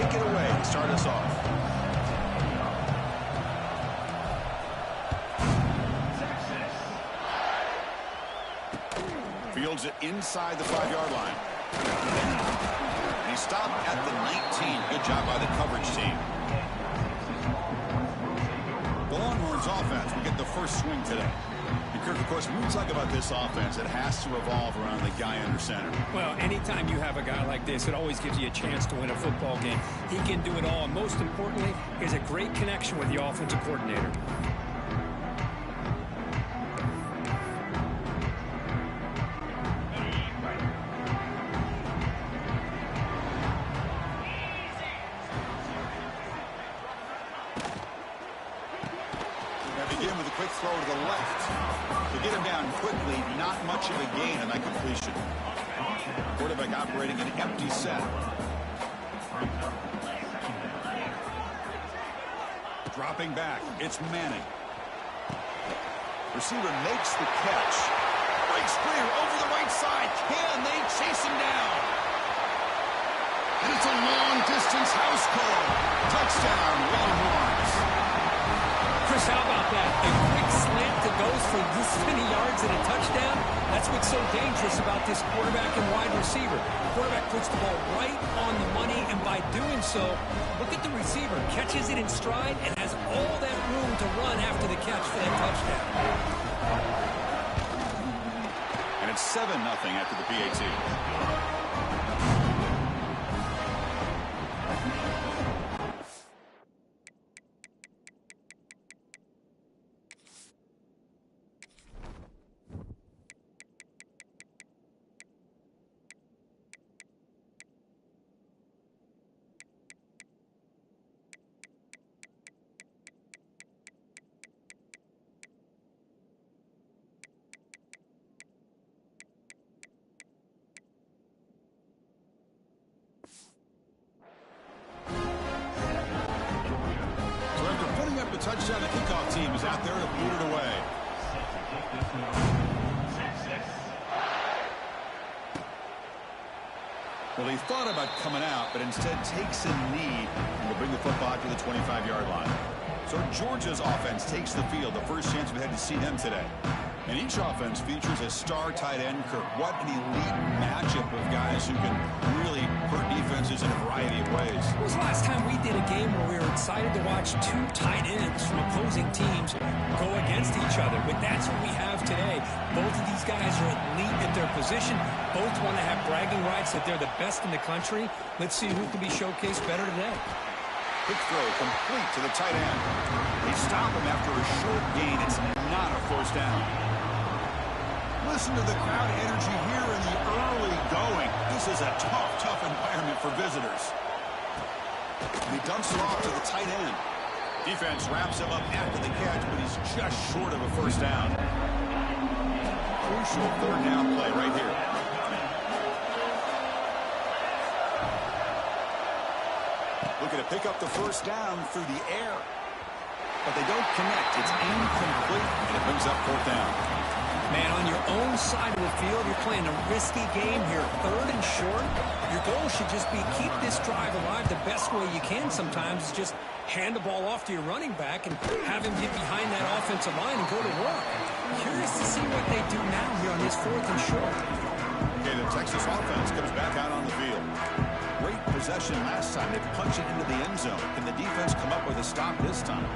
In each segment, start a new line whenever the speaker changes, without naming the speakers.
kick it away to start us off. Fields it inside the 5-yard line. And he stopped at the 19. Good job by the coverage team. The Longhorns offense will get the first swing today. And Kirk, of course, when we talk about this offense, it has to revolve around the guy under center.
Well, anytime you have a guy like this, it always gives you a chance to win a football game. He can do it all, and most importantly, he has a great connection with the offensive coordinator.
Throw to the left. To get him down quickly, not much of a gain on that completion. Quarterback operating an empty set. Dropping back, it's Manning. Receiver makes the catch. Breaks clear over the right side. Can they chase him down? And it's a long-distance house call. Touchdown, Longhorns.
Chris, how about that? A quick slant that goes for this many yards and a touchdown. That's what's so dangerous about this quarterback and wide receiver. Quarterback puts the ball right on the money, and by doing so, look at the receiver. Catches it in stride and has all that room to run after the catch for that touchdown.
And it's 7-0 after the PAT. Touchdown, the kickoff team is out there to boot it away. Well, he thought about coming out, but instead takes a knee and will bring the football to the 25-yard line. So Georgia's offense takes the field, the first chance we've had to see them today. And each offense features a star tight end, Kirk. What an elite matchup of guys who can really hurt defenses in a variety of ways.
When was the last time we did a game where we were excited to watch two tight ends from opposing teams go against each other? But that's what we have today. Both of these guys are elite at their position. Both want to have bragging rights that they're the best in the country. Let's see who can be showcased better today.
Quick throw complete to the tight end. They stop him after a short gain. It's not a first down. Listen to the crowd energy here in the early going. This is a tough environment for visitors. And he dumps it off to the tight end. Defense wraps him up after the catch, but he's just short of a first down. Crucial third down play right here. Looking to pick up the first down through the air. But they don't connect. It's incomplete, and it brings up fourth down.
Man, on your own side of the field, you're playing a risky game here. Third and short. Your goal should just be keep this drive alive the best way you can sometimes is just hand the ball off to your running back and have him get behind that offensive line and go to work. Curious to see what they do now here on this fourth and short.
Okay, the Texas offense comes back out on the field. Great possession last time. They punch it into the end zone. Can the defense come up with a stop this time?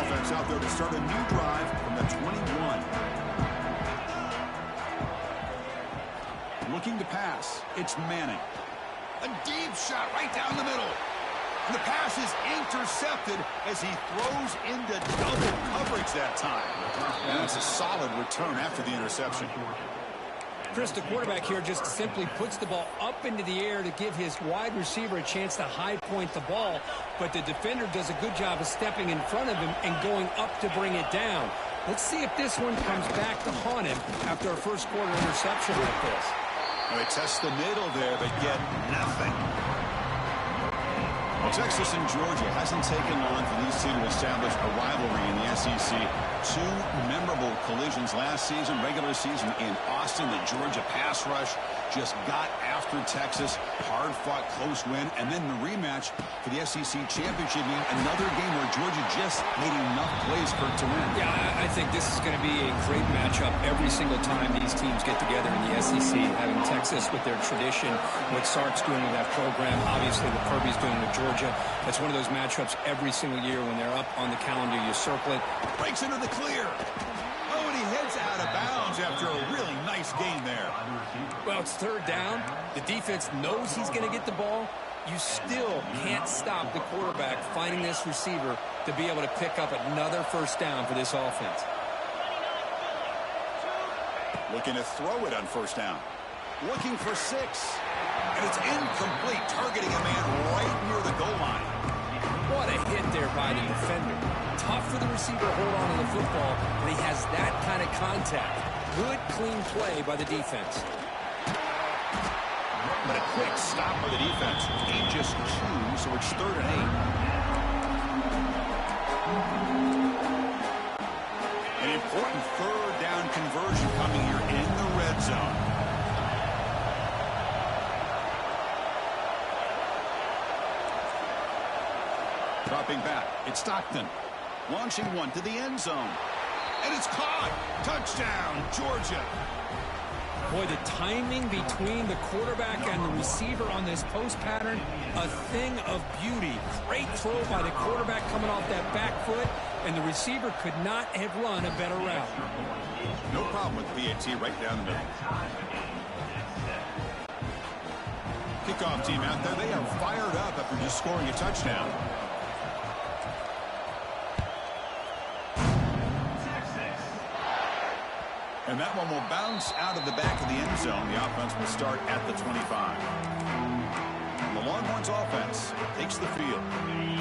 Offense out there to start a new drive from the 21. Looking to pass. It's Manning. A deep shot right down the middle. And the pass is intercepted as he throws into double coverage that time. And it's a solid return after the interception.
Chris, the quarterback here just simply puts the ball up into the air to give his wide receiver a chance to high point the ball. But the defender does a good job of stepping in front of him and going up to bring it down. Let's see if this one comes back to haunt him after a first quarter interception like this.
Well, they test the middle there, but get nothing. Well, Texas and Georgia hasn't taken long for these two to establish a rivalry in the SEC. Two memorable collisions last season, regular season in Austin. The Georgia pass rush just got after Texas. Hard-fought, close win. And then the rematch for the SEC Championship game. Another game where Georgia just made enough plays for it to win.
Yeah, I think this is going to be a great matchup every single time these teams get together in the SEC. Having Texas with their tradition, what Sark's doing with that program, obviously what Kirby's doing with Georgia. That's one of those matchups every single year when they're up on the calendar. You circle it.
Breaks into the clear. Oh, and he heads out of bounds after a really nice game there.
Well, it's third down. The defense knows he's going to get the ball. You still can't stop the quarterback finding this receiver to be able to pick up another first down for this offense.
Looking to throw it on first down. Looking for 6. And it's incomplete, targeting a man right near the goal line.
What a hit there by the defender. Tough for the receiver to hold on to the football, but he has that kind of contact. Good, clean play by the defense.
But a quick stop by the defense. Gain just 2, so it's 3rd and 8. An important third down conversion coming here in the red zone. Dropping back, it's Stockton. Launching one to the end zone. And it's caught. Touchdown, Georgia.
Boy, the timing between the quarterback and the receiver on this post pattern, a thing of beauty. Great throw by the quarterback coming off that back foot, and the receiver could not have run a better route.
No problem with the PAT right down the middle. Kickoff team out there, they are fired up after just scoring a touchdown. And that one will bounce out of the back of the end zone. The offense will start at the 25. And the Longhorns offense takes the field.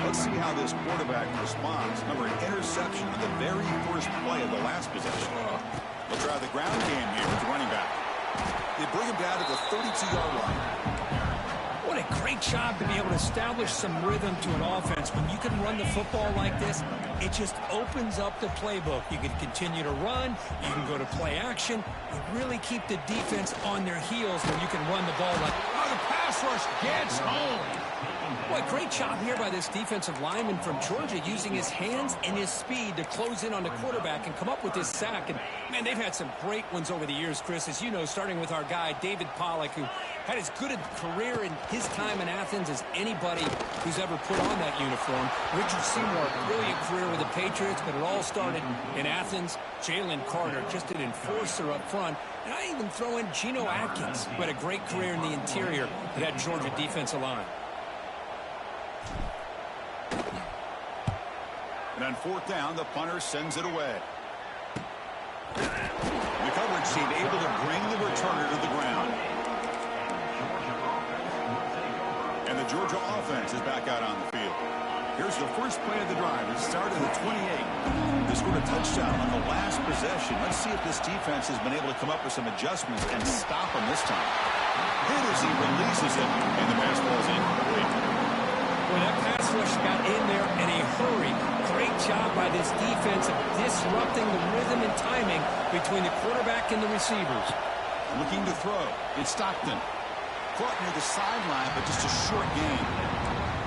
Let's see how this quarterback responds. Remember, an interception on the very first play of the last possession. They'll try the ground game here with the running back. They bring him down to the 32-yard line.
What a great job to be able to establish some rhythm to an offense. When you can run the football like this, it just opens up the playbook. You can continue to run. You can go to play action. You really keep the defense on their heels when you can run the ball like...
Oh, the pass rush gets home.
Boy, great job here by this defensive lineman from Georgia using his hands and his speed to close in on the quarterback and come up with this sack. And, man, they've had some great ones over the years, Chris. As you know, starting with our guy, David Pollack, who had as good a career in his time in Athens as anybody who's ever put on that uniform. Richard Seymour, brilliant career with the Patriots, but it all started in Athens. Jalen Carter, just an enforcer up front. And I even throw in Geno Atkins, who had a great career in the interior of that Georgia defensive line.
And on 4th down, the punter sends it away. The coverage team able to bring the returner to the ground. And the Georgia offense is back out on the field. Here's the first play of the drive. It started at 28. They scored a touchdown on the last possession. Let's see if this defense has been able to come up with some adjustments and stop them this time. Hit as he releases it, and the pass ball's incomplete.
Well, that pass rush got in there in a hurry. Great job by this defense of disrupting the rhythm and timing between the quarterback and the receivers.
Looking to throw. It's Stockton. Caught near the sideline, but just a short gain.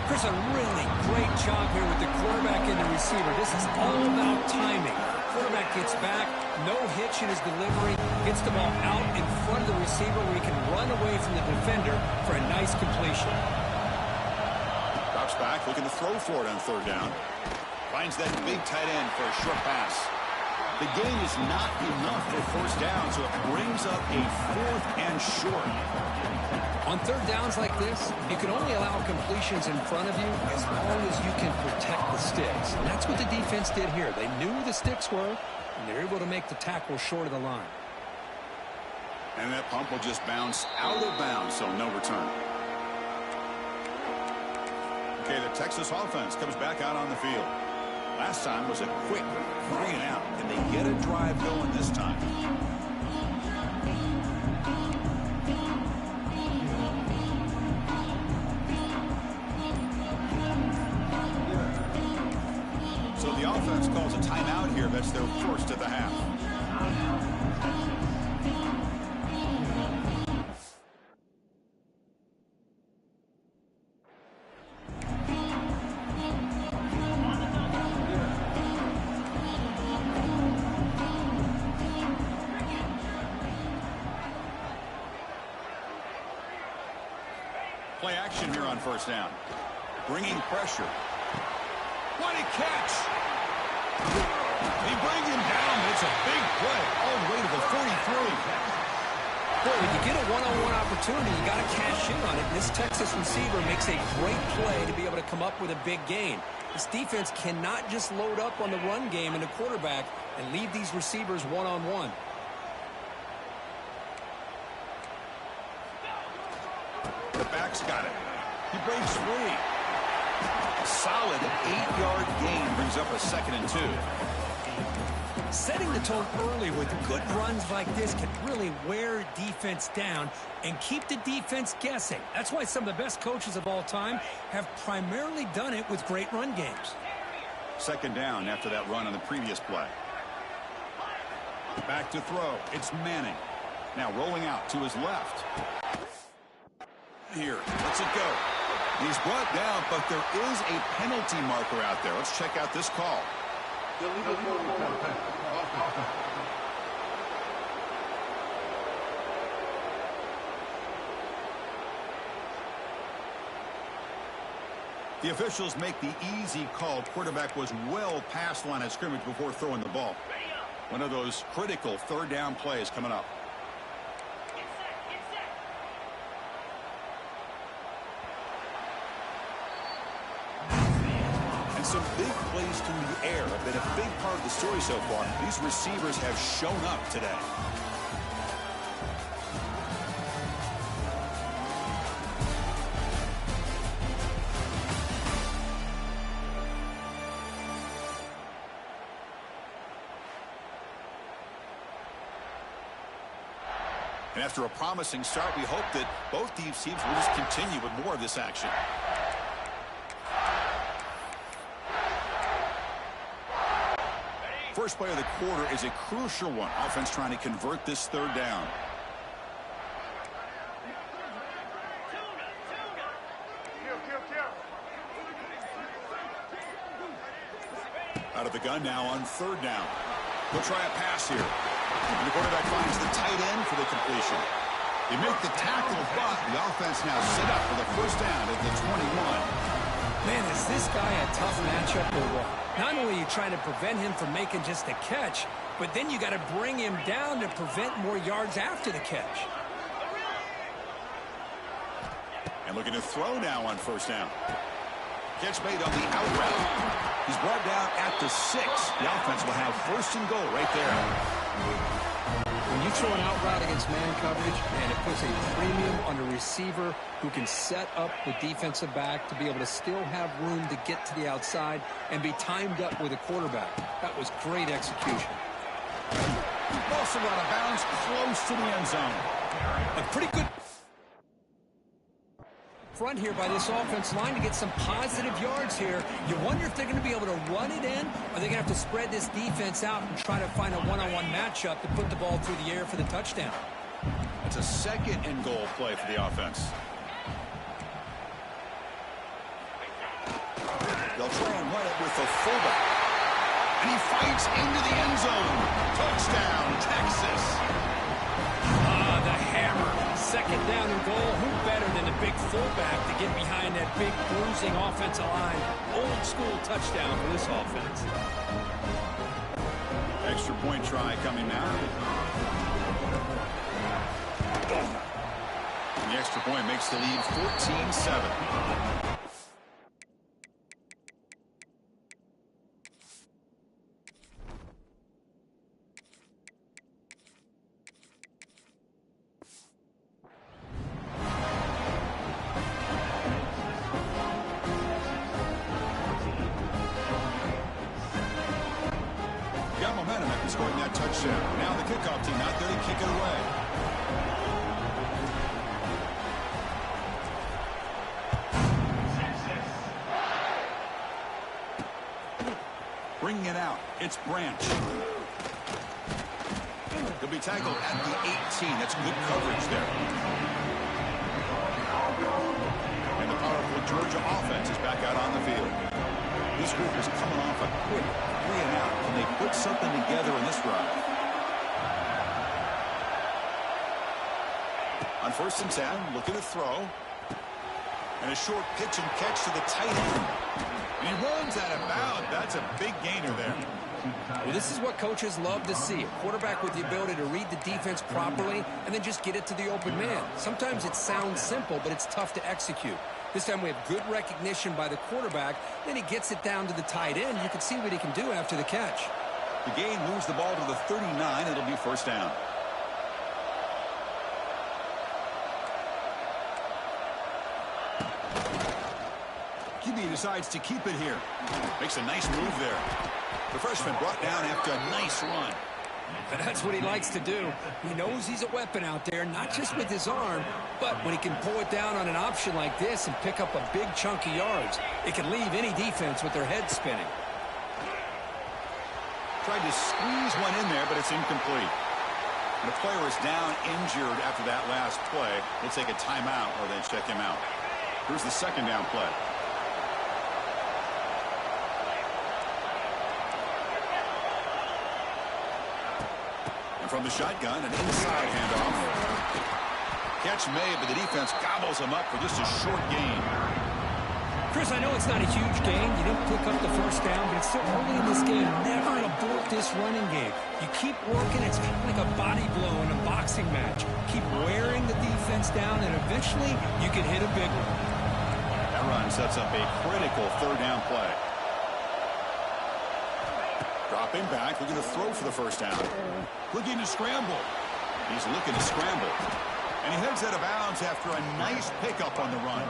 Chris, a really great job here with the quarterback and the receiver. This is all about timing. Quarterback gets back, no hitch in his delivery, gets the ball out in front of the receiver where he can run away from the defender for a nice completion.
Drops back, looking to throw for it on 3rd down. Finds that big tight end for a short pass. The gain is not enough for 1st down, so it brings up a 4th and short.
On 3rd downs like this, you can only allow completions in front of you as long as you can protect the sticks. And that's what the defense did here. They knew where the sticks were, and they're able to make the tackle short of the line.
And that pump will just bounce out of bounds, so no return. Okay, the Texas offense comes back out on the field. Last time was a quick 3 and out. Can they get a drive going this time? So the offense calls a timeout here. That's their first of the half. Play action here on first down. Bringing pressure. What a catch! They bring him down. It's a big play all the way to the 43.
Boy, when you get a one-on-one opportunity, you got to cash in on it. This Texas receiver makes a great play to be able to come up with a big gain. This defense cannot just load up on the run game and the quarterback and leave these receivers one-on-one.
The back's got it. He breaks free. A solid 8-yard gain brings up a 2nd and 2.
Setting the tone early with good runs like this can really wear defense down and keep the defense guessing. That's why some of the best coaches of all time have primarily done it with great run games.
2nd down after that run on the previous play. Back to throw. It's Manning. Now rolling out to his left. Here, lets it go. He's brought down, but there is a penalty marker out there. Let's check out this call. The officials make the easy call. Quarterback was well past line of scrimmage before throwing the ball. One of those critical 3rd down plays coming up. And some big plays through the air have been a big part of the story so far. These receivers have shown up today. And after a promising start, we hope that both these teams will just continue with more of this action. First play of the quarter is a crucial one. Offense trying to convert this 3rd down. Out of the gun now on 3rd down. He'll try a pass here. And the quarterback finds the tight end for the completion. They make the tackle, but the offense now set up for the 1st down at the 21.
Man, is this guy a tough matchup or what? Not only are you trying to prevent him from making just a catch, but then you got to bring him down to prevent more yards after the catch.
And looking to throw now on 1st down. Catch made on the out route. He's brought down at the 6. The offense will have 1st and goal right there.
When you throw an out route against man coverage, man, it puts a premium on a receiver who can set up the defensive back to be able to still have room to get to the outside and be timed up with a quarterback. That was great execution.
Also got a bounce close to the end zone.
A pretty good front here by this offense line to get some positive yards here. You wonder if they're going to be able to run it in, or they're going to have to spread this defense out and try to find a one-on-one matchup to put the ball through the air for the touchdown.
It's a 2nd and goal play for the offense. They'll try and run it with the fullback. And he fights into the end zone. Touchdown, Texas.
The hammer. 2nd down and goal. Who better than the big fullback to get behind that big bruising offensive line? Old school touchdown for this offense.
Extra point try coming now. And the extra point makes the lead 14-7. Scoring that touchdown. Now the kickoff team out there to kick it away. Bringing it out. It's Branch. He'll be tackled at the 18. That's good coverage there. And the powerful Georgia offense is back out on the field. This group is coming off a quick 3-and-out. Can they put something together in this drive? On 1st and 10, looking to throw. And a short pitch and catch to the tight end. And he runs out of bounds. That's a big gainer there.
Well, this is what coaches love to see. A quarterback with the ability to read the defense properly and then just get it to the open man. Sometimes it sounds simple, but it's tough to execute. This time we have good recognition by the quarterback. Then he gets it down to the tight end. You can see what he can do after the catch.
The gain moves the ball to the 39. It'll be first down. QB decides to keep it here. Makes a nice move there. The freshman brought down after a nice run.
But that's what he likes to do. He knows he's a weapon out there, not just with his arm, but when he can pull it down on an option like this and pick up a big chunk of yards, it can leave any defense with their head spinning.
Tried to squeeze one in there, but it's incomplete. And the player is down injured after that last play. We'll take a timeout or then check him out. Here's the second down play. From the shotgun, an inside handoff. Catch made, but the defense gobbles him up for just a short gain.
Chris, I know it's not a huge gain. You didn't pick up the first down, but it's so early in this game. Never abort this running game. You keep working. It's kind of like a body blow in a boxing match. Keep wearing the defense down, and eventually you can hit a big one.
That run sets up a critical third down play. Dropping back, looking to throw for the first down. Looking to scramble. He's looking to scramble. And he heads out of bounds after a nice pickup on the run.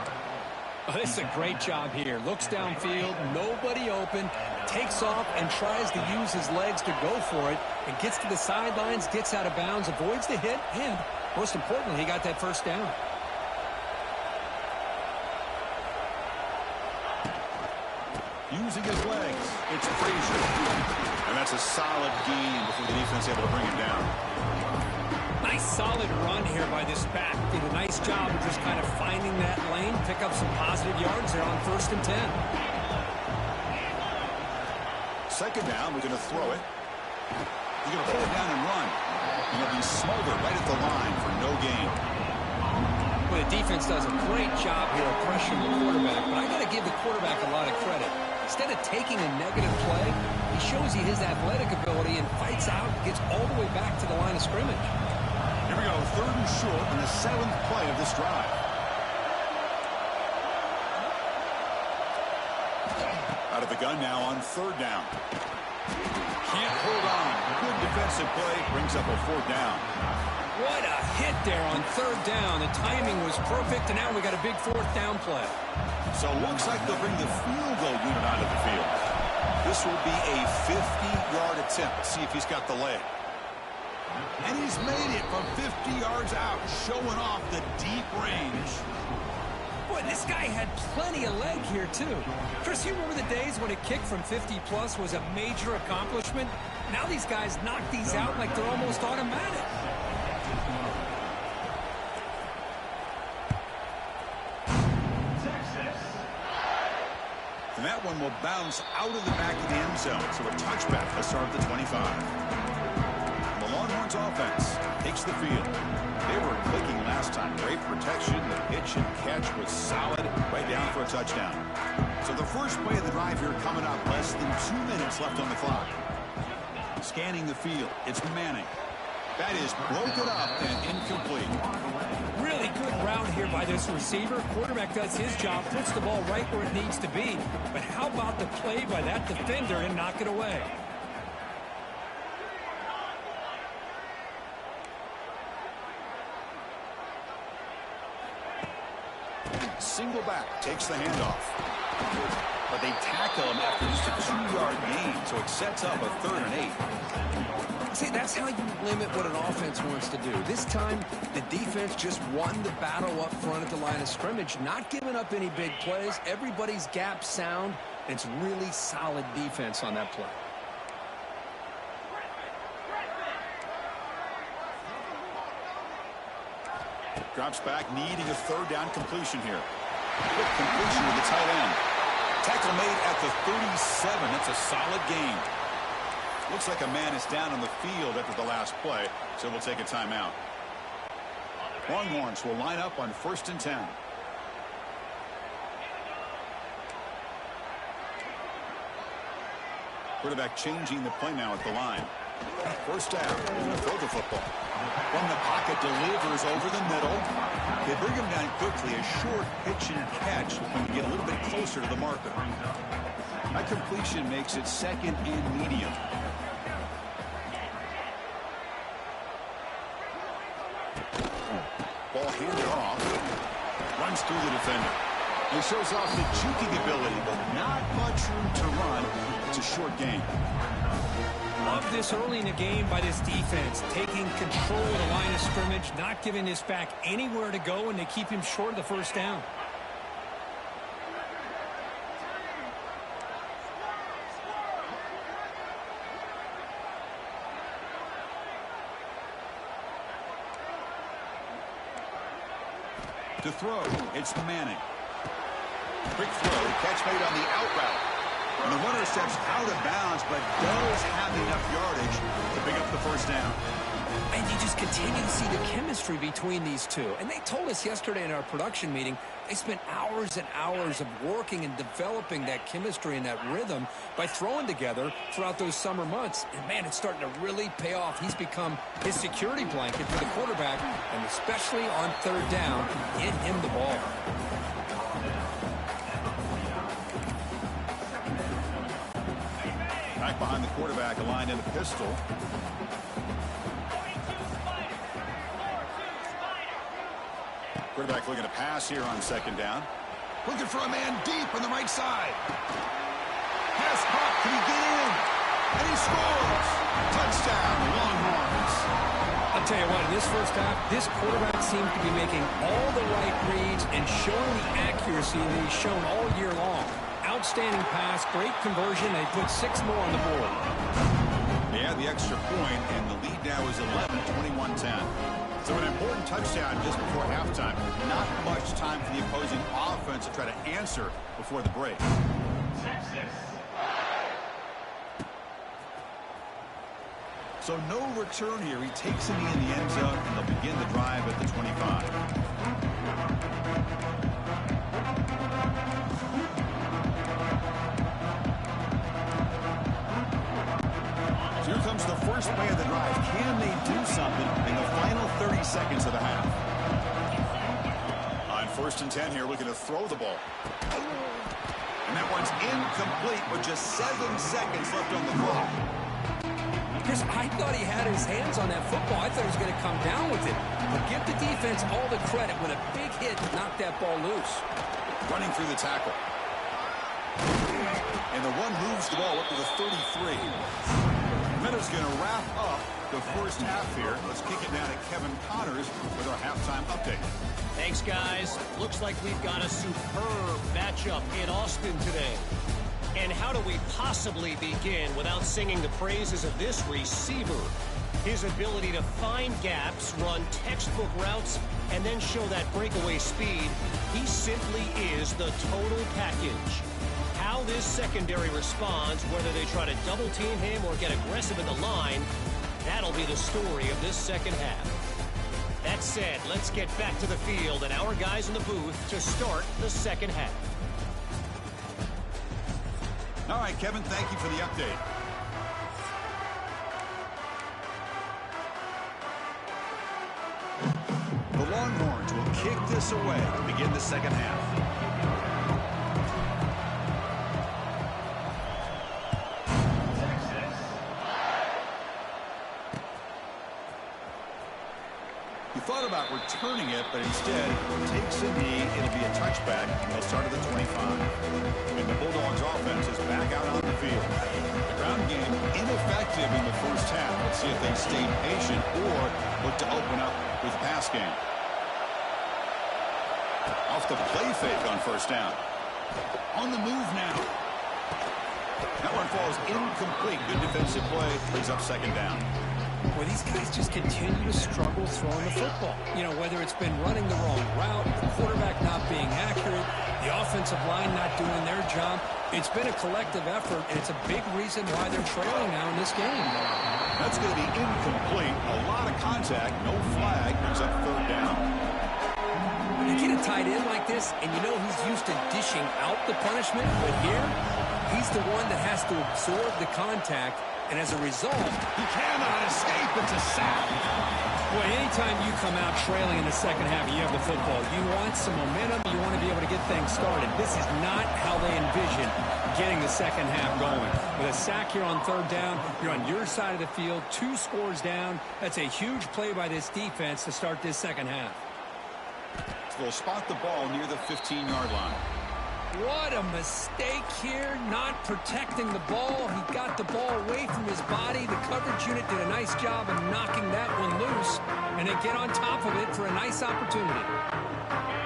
Oh, this is a great job here. Looks downfield, nobody open, takes off and tries to use his legs to go for it, and gets to the sidelines, gets out of bounds, avoids the hit, and most importantly, he got that first down.
Using his legs, it's Frazier. And that's a solid gain before the defense able to bring him down.
Nice solid run here by this back. Did a nice job of just kind of finding that lane, pick up some positive yards there on 1st and 10.
Second down, we're going to throw it. He's going to pull it down and run. And he'll be smothered right at the line for no gain.
Well, the defense does a great job here of pressuring the quarterback, but I got to give the quarterback a lot of credit. Instead of taking a negative play, he shows you his athletic ability and fights out, gets all the way back to the line of scrimmage.
Here we go, 3rd and short in the 7th play of this drive. Out of the gun now on 3rd down. Can't hold on. Good defensive play, brings up a 4th down.
What a hit there on 3rd down. The timing was perfect, and now we got a big 4th down play.
So it looks like they'll bring the field goal unit onto the field. This will be a 50-yard attempt. See if he's got the leg. And he's made it from 50 yards out, showing off the deep range.
Boy, this guy had plenty of leg here, too. Chris, you remember the days when a kick from 50-plus was a major accomplishment? Now these guys knock these out like they're almost automatic.
And that one will bounce out of the back of the end zone. So a touchback to start at the 25. And the Longhorns offense takes the field. They were clicking last time. Great protection. The pitch and catch was solid. Right down for a touchdown. So the first play of the drive here coming up. Less than 2 minutes left on the clock. Scanning the field. It's Manning. That is broken up and incomplete.
Really good route here by this receiver. Quarterback does his job, puts the ball right where it needs to be. But how about the play by that defender and knock it away?
Single back, takes the handoff. But they tackle him after just a 2-yard gain, so it sets up a 3rd and 8.
See, that's how you limit what an offense wants to do. This time, the defense just won the battle up front at the line of scrimmage, not giving up any big plays. Everybody's gap sound, and it's really solid defense on that play.
Drops back, needing a 3rd down completion here. Quick completion with the tight end. Tackle made at the 37. That's a solid gain. Looks like a man is down on the field after the last play, so we'll take a timeout. Longhorns will line up on 1st and 10. Quarterback changing the play now at the line. First down. He's going to throw the football. From the pocket, delivers over the middle. They bring him down quickly. A short pitch and catch when you get a little bit closer to the marker. That completion makes it second and medium. Ball handed off. Runs through the defender. He shows off the juking ability, but not much room to run. It's a short gain.
Love this early in the game by this defense, taking control of the line of scrimmage, not giving this back anywhere to go, and they keep him short of the first down.
To throw, it's Manning. Quick throw, catch made on the out route. And the runner steps out of bounds, but does have enough yardage to pick up the first down.
And you just continue to see the chemistry between these two. And they told us yesterday in our production meeting, they spent hours and hours of working and developing that chemistry and that rhythm by throwing together throughout those summer months. And, man, it's starting to really pay off. He's become his security blanket for the quarterback, and especially on third down, get him the ball.
Back behind the quarterback, aligned in a pistol. Quarterback looking to pass here on second down. Looking for a man deep on the right side. Pass caught. Can he get in? And he scores. Touchdown, Longhorns.
I'll tell you what, in this first half, this quarterback seems to be making all the right reads and showing the accuracy that he's shown all year long. Outstanding pass, great conversion. They put 6 more on the board.
They had the extra point, and the lead now is 11, 21-10. So an important touchdown just before halftime. Not much time for the opposing offense to try to answer before the break. So no return here. He takes it in the end zone, and they'll begin the drive at the 25. So here comes the first play of the drive. Can they do something in the final 30 seconds of the half? On 1st and 10 here, looking to throw the ball. And that one's incomplete with just 7 seconds left on the clock.
Chris, I thought he had his hands on that football. I thought he was going to come down with it. But give the defense all the credit when a big hit knocked that ball loose.
Running through the tackle. And the one moves the ball up to the 33. Minutes going to wrap up the first half here. Let's kick it down to Kevin Connors with our halftime update.
Thanks, guys. Looks like we've got a superb matchup in Austin today. And how do we possibly begin without singing the praises of this receiver? His ability to find gaps, run textbook routes, and then show that breakaway speed. He simply is the total package. How this secondary responds, whether they try to double team him or get aggressive at the line, that'll be the story of this second half. That said, let's get back to the field and our guys in the booth to start the second half.
All right, Kevin, thank you for the update. The Longhorns will kick this away to begin the second half. He thought about returning it, but instead takes a knee. It'll be a touchback. They'll start at the 25. And the Bulldogs offense is back out on the field. The ground game ineffective in the first half. Let's see if they stay patient or look to open up with pass game. Off the play fake on first down. On the move now. That one falls incomplete. Good defensive play. Brings up second down.
Well, these guys just continue to struggle throwing the football. You know, whether it's been running the wrong route, the quarterback not being accurate, the offensive line not doing their job. It's been a collective effort, and it's a big reason why they're trailing now in this game.
That's going to be incomplete. A lot of contact, no flag. Brings up third down.
When you get a tight end like this, and you know he's used to dishing out the punishment, but here, He's the one that has to absorb the contact, and as a result,
he cannot escape. It's a sack.
Boy, anytime you come out trailing in the second half and you have the football, you want some momentum, you want to be able to get things started. This is not how they envision getting the second half going. With a sack here on third down, you're on your side of the field, 2 scores down. That's a huge play by this defense to start this second half.
So they'll spot the ball near the 15-yard line.
What a mistake here, not protecting the ball. He got the ball away from his body. The coverage unit did a nice job of knocking that one loose, and they get on top of it for a nice opportunity.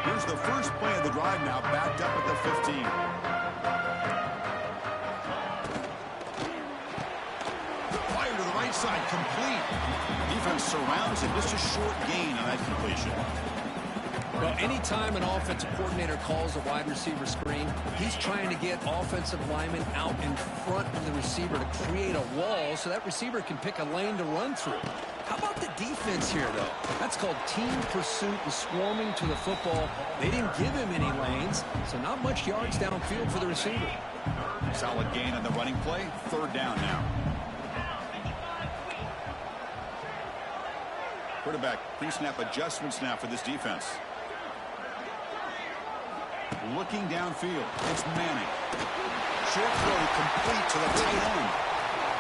Here's the first play of the drive now, backed up at the 15. Fire to the right side, complete. Defense surrounds him, just a short gain on that completion.
Well, anytime an offensive coordinator calls a wide receiver screen, he's trying to get offensive linemen out in front of the receiver to create a wall so that receiver can pick a lane to run through. How about the defense here, though? That's called team pursuit and swarming to the football. They didn't give him any lanes, so not much yards downfield for the receiver.
Solid gain on the running play. Third down now. Quarterback pre-snap adjustments now for this defense. Looking downfield. It's Manning. Short throw complete to the tight end.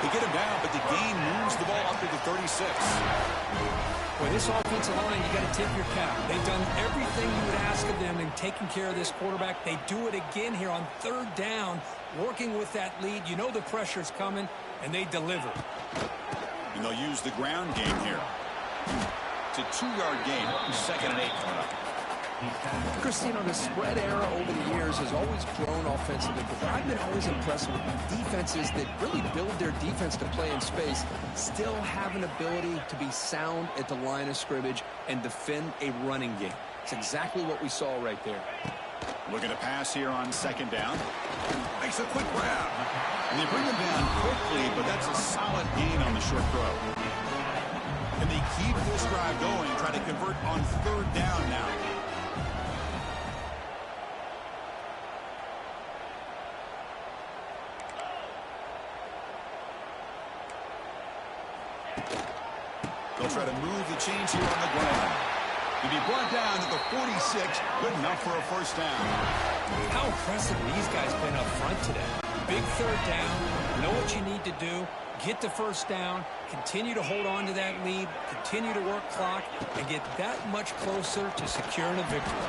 They get him down, but the gain moves the ball up to the 36.
Boy, this offensive line, you got to tip your cap. They've done everything you would ask of them in taking care of this quarterback. They do it again here on third down, working with that lead. You know the pressure's coming, and they deliver.
And they'll use the ground game here. It's a 2-yard gain. 2nd and 8 coming up.
Christine, the spread era over the years has always grown offensively, but I've been always impressed with defenses that really build their defense to play in space, still have an ability to be sound at the line of scrimmage and defend a running game. It's exactly what we saw right there.
Looking to pass here on 2nd down. Makes a quick grab. And they bring him down quickly, but that's a solid gain on the short throw. And they keep this drive going, trying to convert on 3rd down now. They'll try to move the chains here on the ground. To be brought down at the 46, good enough for a 1st down.
How impressive these guys been up front today. Big 3rd down, know what you need to do, get the 1st down, continue to hold on to that lead, continue to work clock, and get that much closer to securing a victory.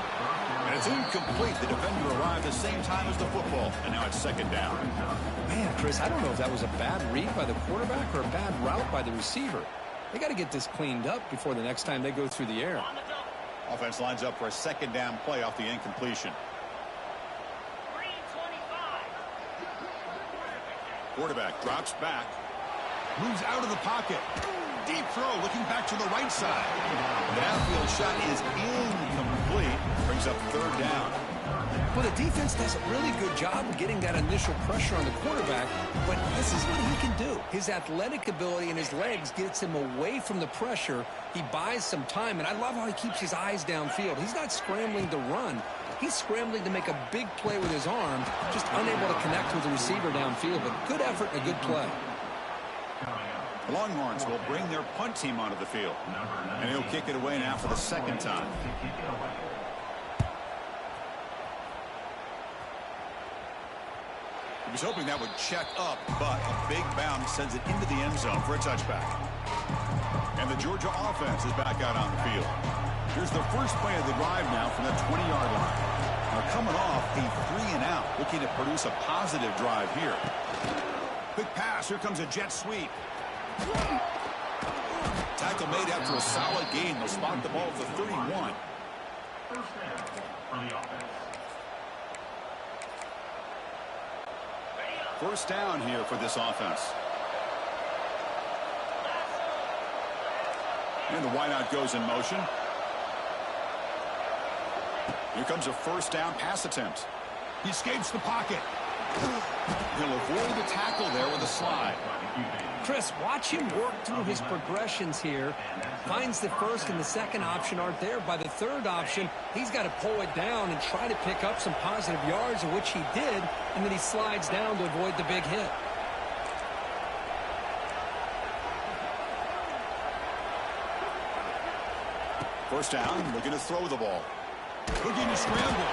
And it's incomplete. The defender arrived the same time as the football, and now it's 2nd down.
Man, Chris, I don't know if that was a bad read by the quarterback or a bad route by the receiver. They got to get this cleaned up before the next time they go through the air.
Offense lines up for a 2nd down play off the incompletion. Quarterback drops back. Moves out of the pocket. Deep throw, looking back to the right side. The downfield shot is incomplete. Brings up 3rd down.
Well, the defense does a really good job of getting that initial pressure on the quarterback, but this is what he can do. His athletic ability and his legs gets him away from the pressure. He buys some time, and I love how he keeps his eyes downfield. He's not scrambling to run. He's scrambling to make a big play with his arm, just unable to connect with the receiver downfield, but good effort and a good play.
The Longhorns will bring their punt team onto the field, and he'll kick it away now for the 2nd time. He was hoping that would check up, but a big bounce sends it into the end zone for a touchback. And the Georgia offense is back out on the field. Here's the first play of the drive now from the 20-yard line. Now coming off a 3-and-out, looking to produce a positive drive here. Quick pass, here comes a jet sweep. Tackle made after a solid gain. They'll spot the ball at the 31. First down here for this offense. And the wideout goes in motion. Here comes a 1st down pass attempt. He escapes the pocket. He'll avoid the tackle there with a slide.
Chris, watch him work through his progressions here. Finds the first and the second option aren't there. By the third option, he's got to pull it down and try to pick up some positive yards, of which he did, and then he slides down to avoid the big hit.
First down, looking to throw the ball. Looking to scramble.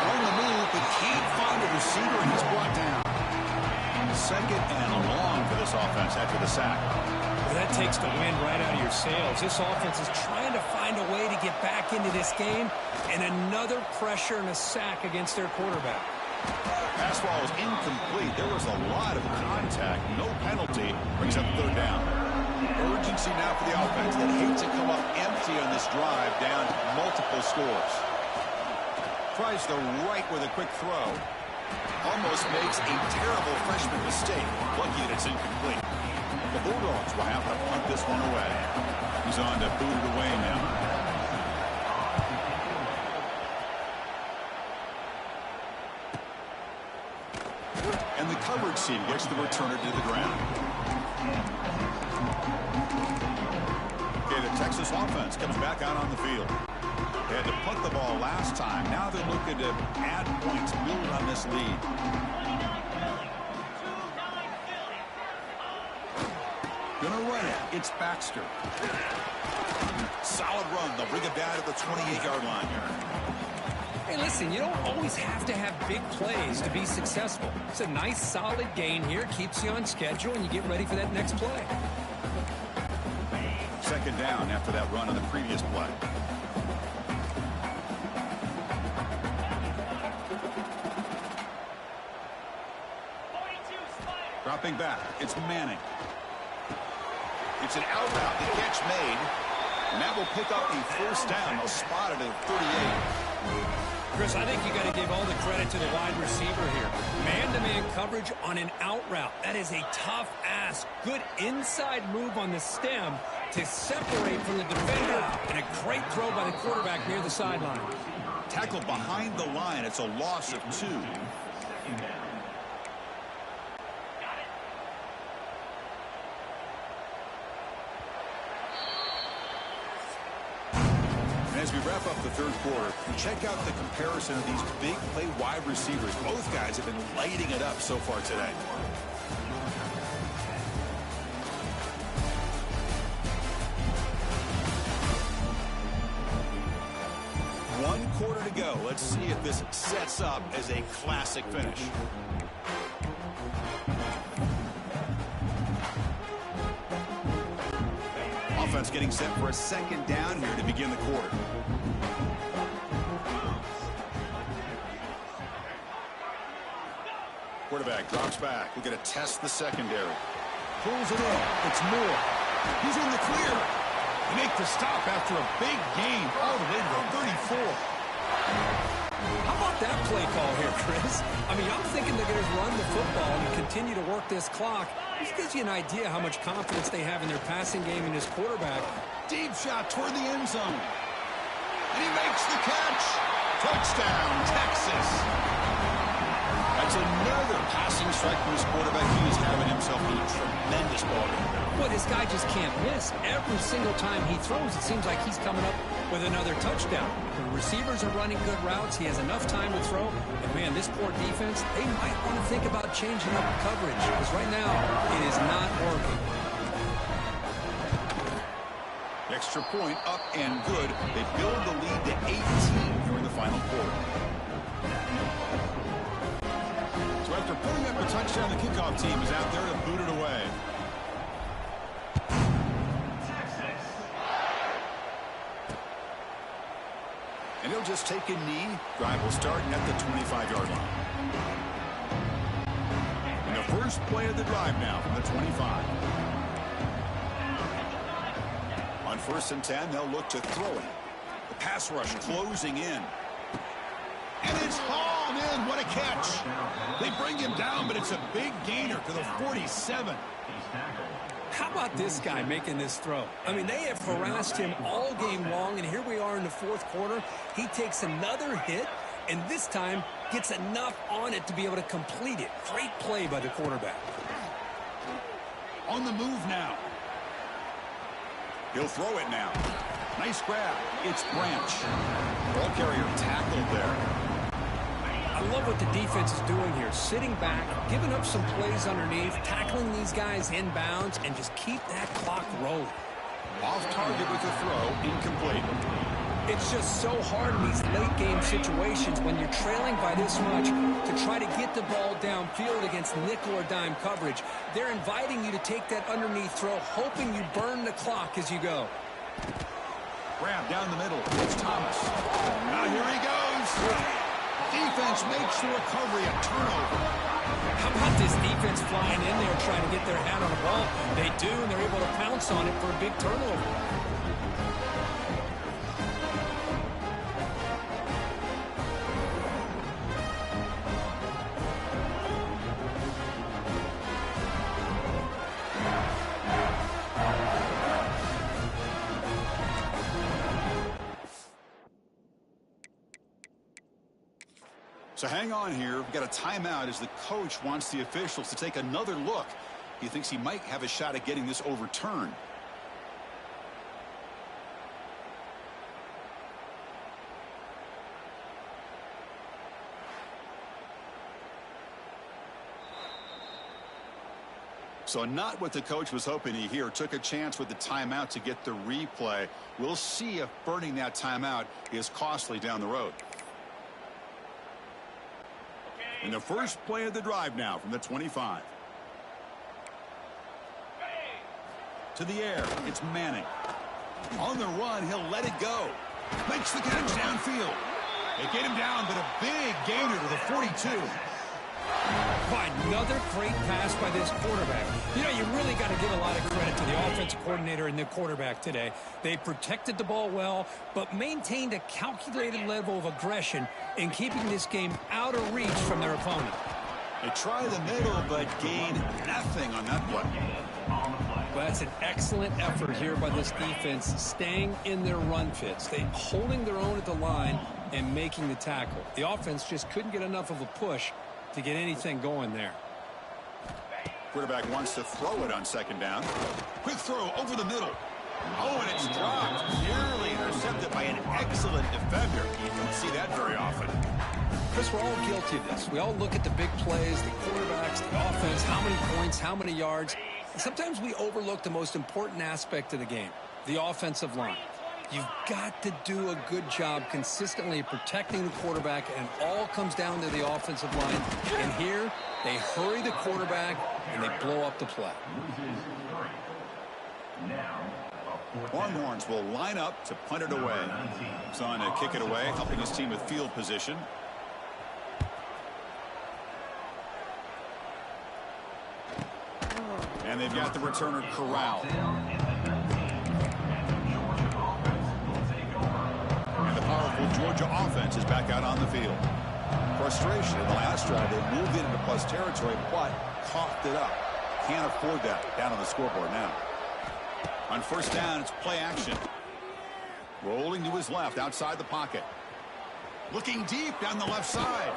On the move, but can't find a receiver, and he's brought down. Second and long for this offense after the sack.
Well, that takes the wind right out of your sails. This offense is trying to find a way to get back into this game, and another pressure and a sack against their quarterback.
Pass ball is incomplete. There was a lot of contact. No penalty. Brings up third down. Urgency now for the offense that hates to come up empty on this drive, down multiple scores. Tries the right with a quick throw. Almost makes a terrible freshman mistake. Lucky that it's incomplete. The Bulldogs will have to punt this one away. He's on to boot it away now. And the coverage team gets the returner to the ground. Okay, the Texas offense comes back out on the field. They had to punt the ball last time. Now they're looking to add points, build on this lead. Gonna run it. It's Baxter. Solid run. They'll bring it down at the 28-yard line here.
Hey, listen, you don't always have to have big plays to be successful. It's a nice, solid gain here. Keeps you on schedule, and you get ready for that next play.
Second down after that run on the previous play. Dropping back, it's Manning. It's an out route, the catch made, and that will pick up the first down. They'll spot it at 38.
Chris, I think you got to give all the credit to the wide receiver here. Man-to-man coverage on an out route. That is a tough ask. Good inside move on the stem to separate from the defender, and a great throw by the quarterback near the sideline.
Tackle behind the line. It's a loss of 2. As we wrap up the third quarter, check out the comparison of these big play wide receivers. Both guys have been lighting it up so far today. One quarter to go. Let's see if this sets up as a classic finish. Offense getting set for a second down here to begin the quarter. Quarterback drops back. We're going to test the secondary. Pulls it in. It's Moore. He's in the clear. They make the stop after a big gain all the way to the 34.
How about that play call here, Chris? I mean, I'm thinking they're going to run the football and continue to work this clock. This gives you an idea how much confidence they have in their passing game and his quarterback.
Deep shot toward the end zone. And he makes the catch. Touchdown, Texas. That's another passing strike from his quarterback. He is having himself a tremendous ball game.
Well, this guy just can't miss. Every single time he throws, it seems like he's coming up with another touchdown. The receivers are running good routes. He has enough time to throw. And, man, this poor defense, they might want to think about changing up coverage because right now it is not working.
Extra point up and good. They build the lead to 18 during the final quarter. So after putting up a touchdown, the kickoff team is out there to boot it away. And he'll just take a knee. Drive will start at the 25-yard line. And the first play of the drive now from the 25. On 1st and 10, they'll look to throw it. The pass rush closing in. And it's hauled in. What a catch. They bring him down, but it's a big gainer to the 47.
How about this guy making this throw? I mean, they have harassed him all game long, and here we are in the fourth quarter. He takes another hit, and this time gets enough on it to be able to complete it. Great play by the quarterback.
On the move now. He'll throw it now. Nice grab. It's Branch. Ball carrier tackled there.
I love what the defense is doing here. Sitting back, giving up some plays underneath, tackling these guys inbounds, and just keep that clock rolling.
Off target with the throw. Incomplete.
It's just so hard in these late-game situations when you're trailing by this much to try to get the ball downfield against nickel or dime coverage. They're inviting you to take that underneath throw, hoping you burn the clock as you go.
Grab down the middle. It's Thomas. Now here he goes. Defense makes the recovery a turnover.
How about this defense flying in there trying to get their hand on the ball? They do, and they're able to pounce on it for a big turnover.
So hang on here. We've got a timeout as the coach wants the officials to take another look. He thinks he might have a shot at getting this overturned. So not what the coach was hoping to hear. Took a chance with the timeout to get the replay. We'll see if burning that timeout is costly down the road. In the first play of the drive now from the 25. To the air, it's Manning. On the run, he'll let it go. Makes the catch downfield. They get him down, but a big gainer to the 42.
By another great pass by this quarterback. You know, you really got to give a lot of credit to the offensive coordinator and the quarterback today. They protected the ball well, but maintained a calculated level of aggression in keeping this game out of reach from their opponent.
They try the middle, but gain nothing on that play.
Well, that's an excellent effort here by this defense, staying in their run fits. They holding their own at the line and making the tackle. The offense just couldn't get enough of a push to get anything going there.
Quarterback wants to throw it on second down. Quick throw over the middle. Oh, and it's dropped. Nearly intercepted by an excellent defender. You don't see that very often.
Chris, we're all guilty of this. We all look at the big plays, the quarterbacks, the offense, how many points, how many yards. And sometimes we overlook the most important aspect of the game, the offensive line. You've got to do a good job consistently protecting the quarterback, and it all comes down to the offensive line. And here, they hurry the quarterback, and they blow up the play.
Longhorns will line up to punt it away. He's on to kick it away, helping his team with field position. And they've got the returner corralled. And the powerful Georgia offense is back out on the field. Frustration in the last drive. They moved it into plus territory, but coughed it up. Can't afford that down on the scoreboard now. On first down, it's play action. Rolling to his left, outside the pocket. Looking deep down the left side.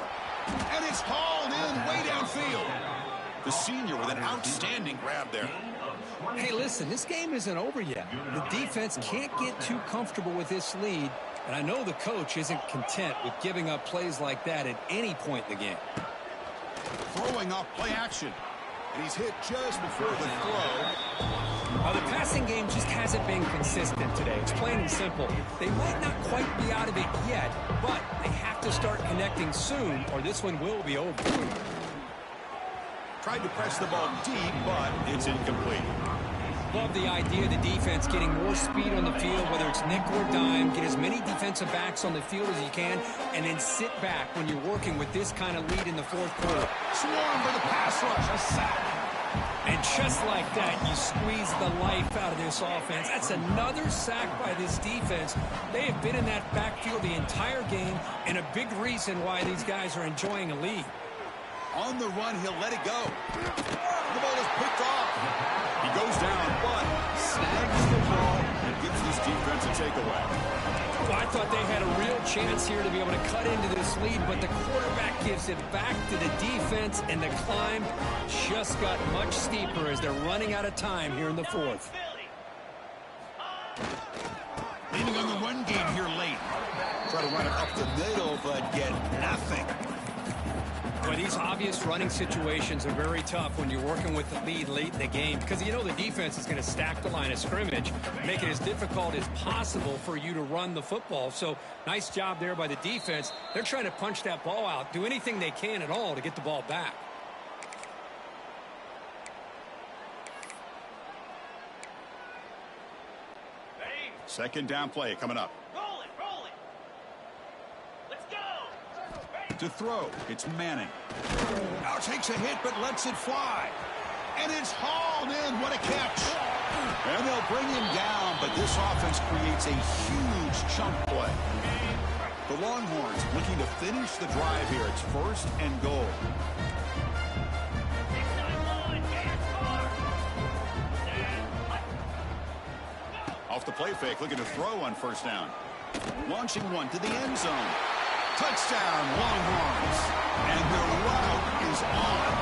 And it's hauled in way downfield. The senior with an outstanding grab there.
Hey, listen, this game isn't over yet. The defense can't get too comfortable with this lead, and I know the coach isn't content with giving up plays like that at any point in the game.
Throwing off play action. And he's hit just before the throw.
The passing game just hasn't been consistent today. It's plain and simple. They might not quite be out of it yet, but they have to start connecting soon, or this one will be over.
Tried to press the ball deep, but it's incomplete.
Love the idea of the defense getting more speed on the field, whether it's nickel or dime, get as many defensive backs on the field as you can, and then sit back when you're working with this kind of lead in the fourth quarter.
Swarm for the pass rush, a sack.
And just like that, you squeeze the life out of this offense. That's another sack by this defense. They have been in that backfield the entire game, and a big reason why these guys are enjoying a lead.
On the run, he'll let it go. The ball is picked off. He goes down, but snags the ball and gives this defense a takeaway.
Well, I thought they had a real chance here to be able to cut into this lead, but the quarterback gives it back to the defense, and the climb just got much steeper as they're running out of time here in the fourth.
Leaning on the run game here late. Try to run it up the middle, but get nothing.
Well, these obvious running situations are very tough when you're working with the lead late in the game because you know the defense is going to stack the line of scrimmage, make it as difficult as possible for you to run the football. So nice job there by the defense. They're trying to punch that ball out, do anything they can at all to get the ball back.
Second down play coming up.
Roll it. Let's go.
To throw, it's Manning. Now takes a hit, but lets it fly. And it's hauled in. What a catch. And they'll bring him down, but this offense creates a huge chunk play. The Longhorns looking to finish the drive here. It's 1st and goal. Off the play fake, looking to throw on 1st down. Launching one to the end zone. Touchdown, Longhorns. And the route is on.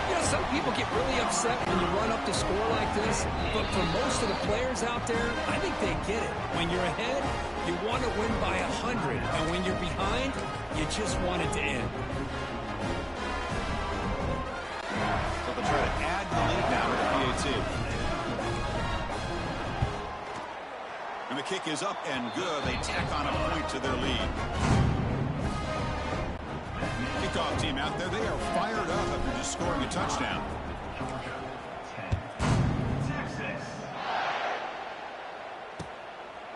You know, some people get really upset when you run up the score like this, but for most of the players out there, I think they get it. When you're ahead, you want to win by 100, and when you're behind, you just want it to end.
So they'll try to add the lead now to the PAT. And the kick is up and good. They tack on a point to their lead. Kickoff team out there. They are fired up after just scoring a touchdown.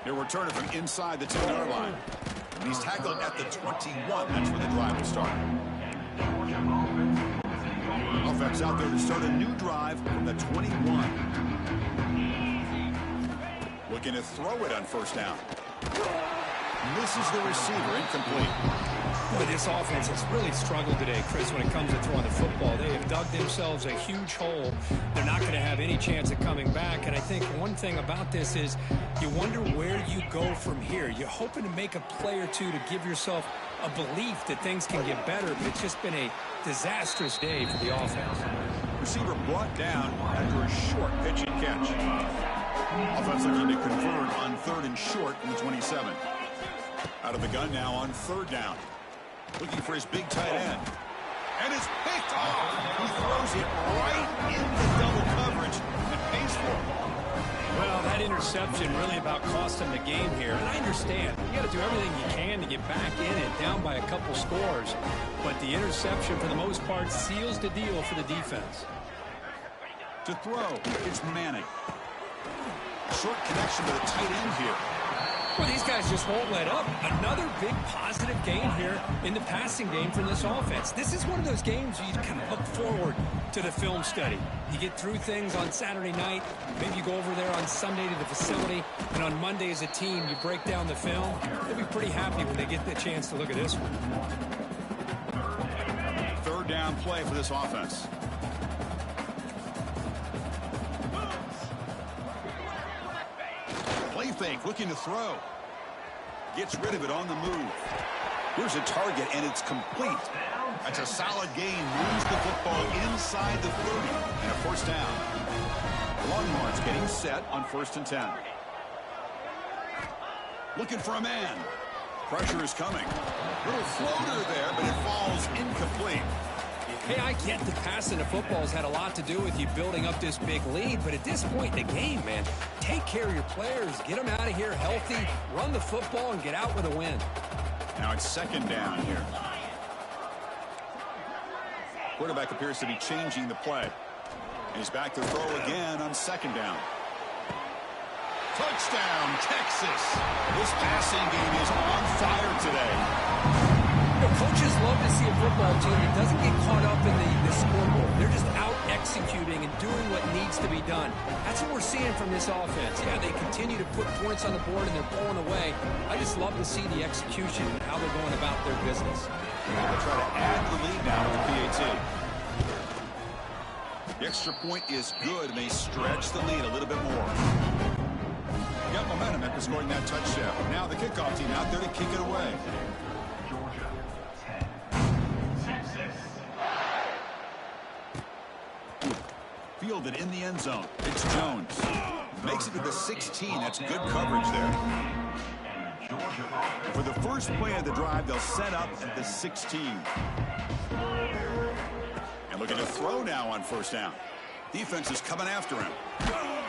He'll return it from inside the 10-yard line. And he's tackled at the 21. That's where the drive will start. Offense out there to start a new drive from the 21. Looking to throw it on 1st down. Misses the receiver, incomplete.
Boy, this offense has really struggled today, Chris, when it comes to throwing the football. They have dug themselves a huge hole. They're not going to have any chance of coming back. And I think one thing about this is you wonder where you go from here. You're hoping to make a play or two to give yourself a belief that things can get better, but it's just been a disastrous day for the offense.
Receiver brought down after a short pitch and catch. Offense looking to convert on 3rd and short from the 27. Out of the gun now on 3rd down. Looking for his big tight end. And it's picked off. He throws it right into double coverage and pays for it.
Well, that interception really about cost him the game here. And I understand. You got to do everything you can to get back in it, down by a couple scores. But the interception, for the most part, seals the deal for the defense.
To throw, it's Manning. Short connection to the tight end here.
Well, these guys just won't let up. Another big positive gain here in the passing game from this offense. This is one of those games you can look forward to the film study. You get through things on Saturday night. Maybe you go over there on Sunday to the facility. And on Monday as a team, you break down the film. They'll be pretty happy when they get the chance to look at this one.
3rd down play for this offense. Play fake, looking to throw. Gets rid of it on the move. Here's a target, and it's complete. That's a solid gain. Moves the football inside the 30. And a 1st down. Longhorns getting set on 1st and 10. Looking for a man. Pressure is coming. Little floater there, but it falls incomplete.
Hey, I get the passing of football has had a lot to do with you building up this big lead, but at this point in the game, man, take care of your players, get them out of here healthy, run the football, and get out with a win.
Now it's 2nd down here. Quarterback appears to be changing the play. And he's back to throw again on 2nd down. Touchdown, Texas. This passing game is on fire today.
You know, coaches love to see a football team that doesn't get caught up in the scoreboard. They're just out executing and doing what needs to be done. That's what we're seeing from this offense. Yeah, they continue to put points on the board and they're pulling away. I just love to see the execution and how they're going about their business.
They'll try to add the lead now to the PAT. The extra point is good, and they stretch the lead a little bit more. Got momentum after scoring that touchdown. Now the kickoff team out there to kick it away.
Georgia 10, Texas.
Fielded in the end zone. It's Jones. Makes it to the 16. That's good coverage there. For the first play of the drive, they'll set up at the 16. And looking to throw now on first down. Defense is coming after him.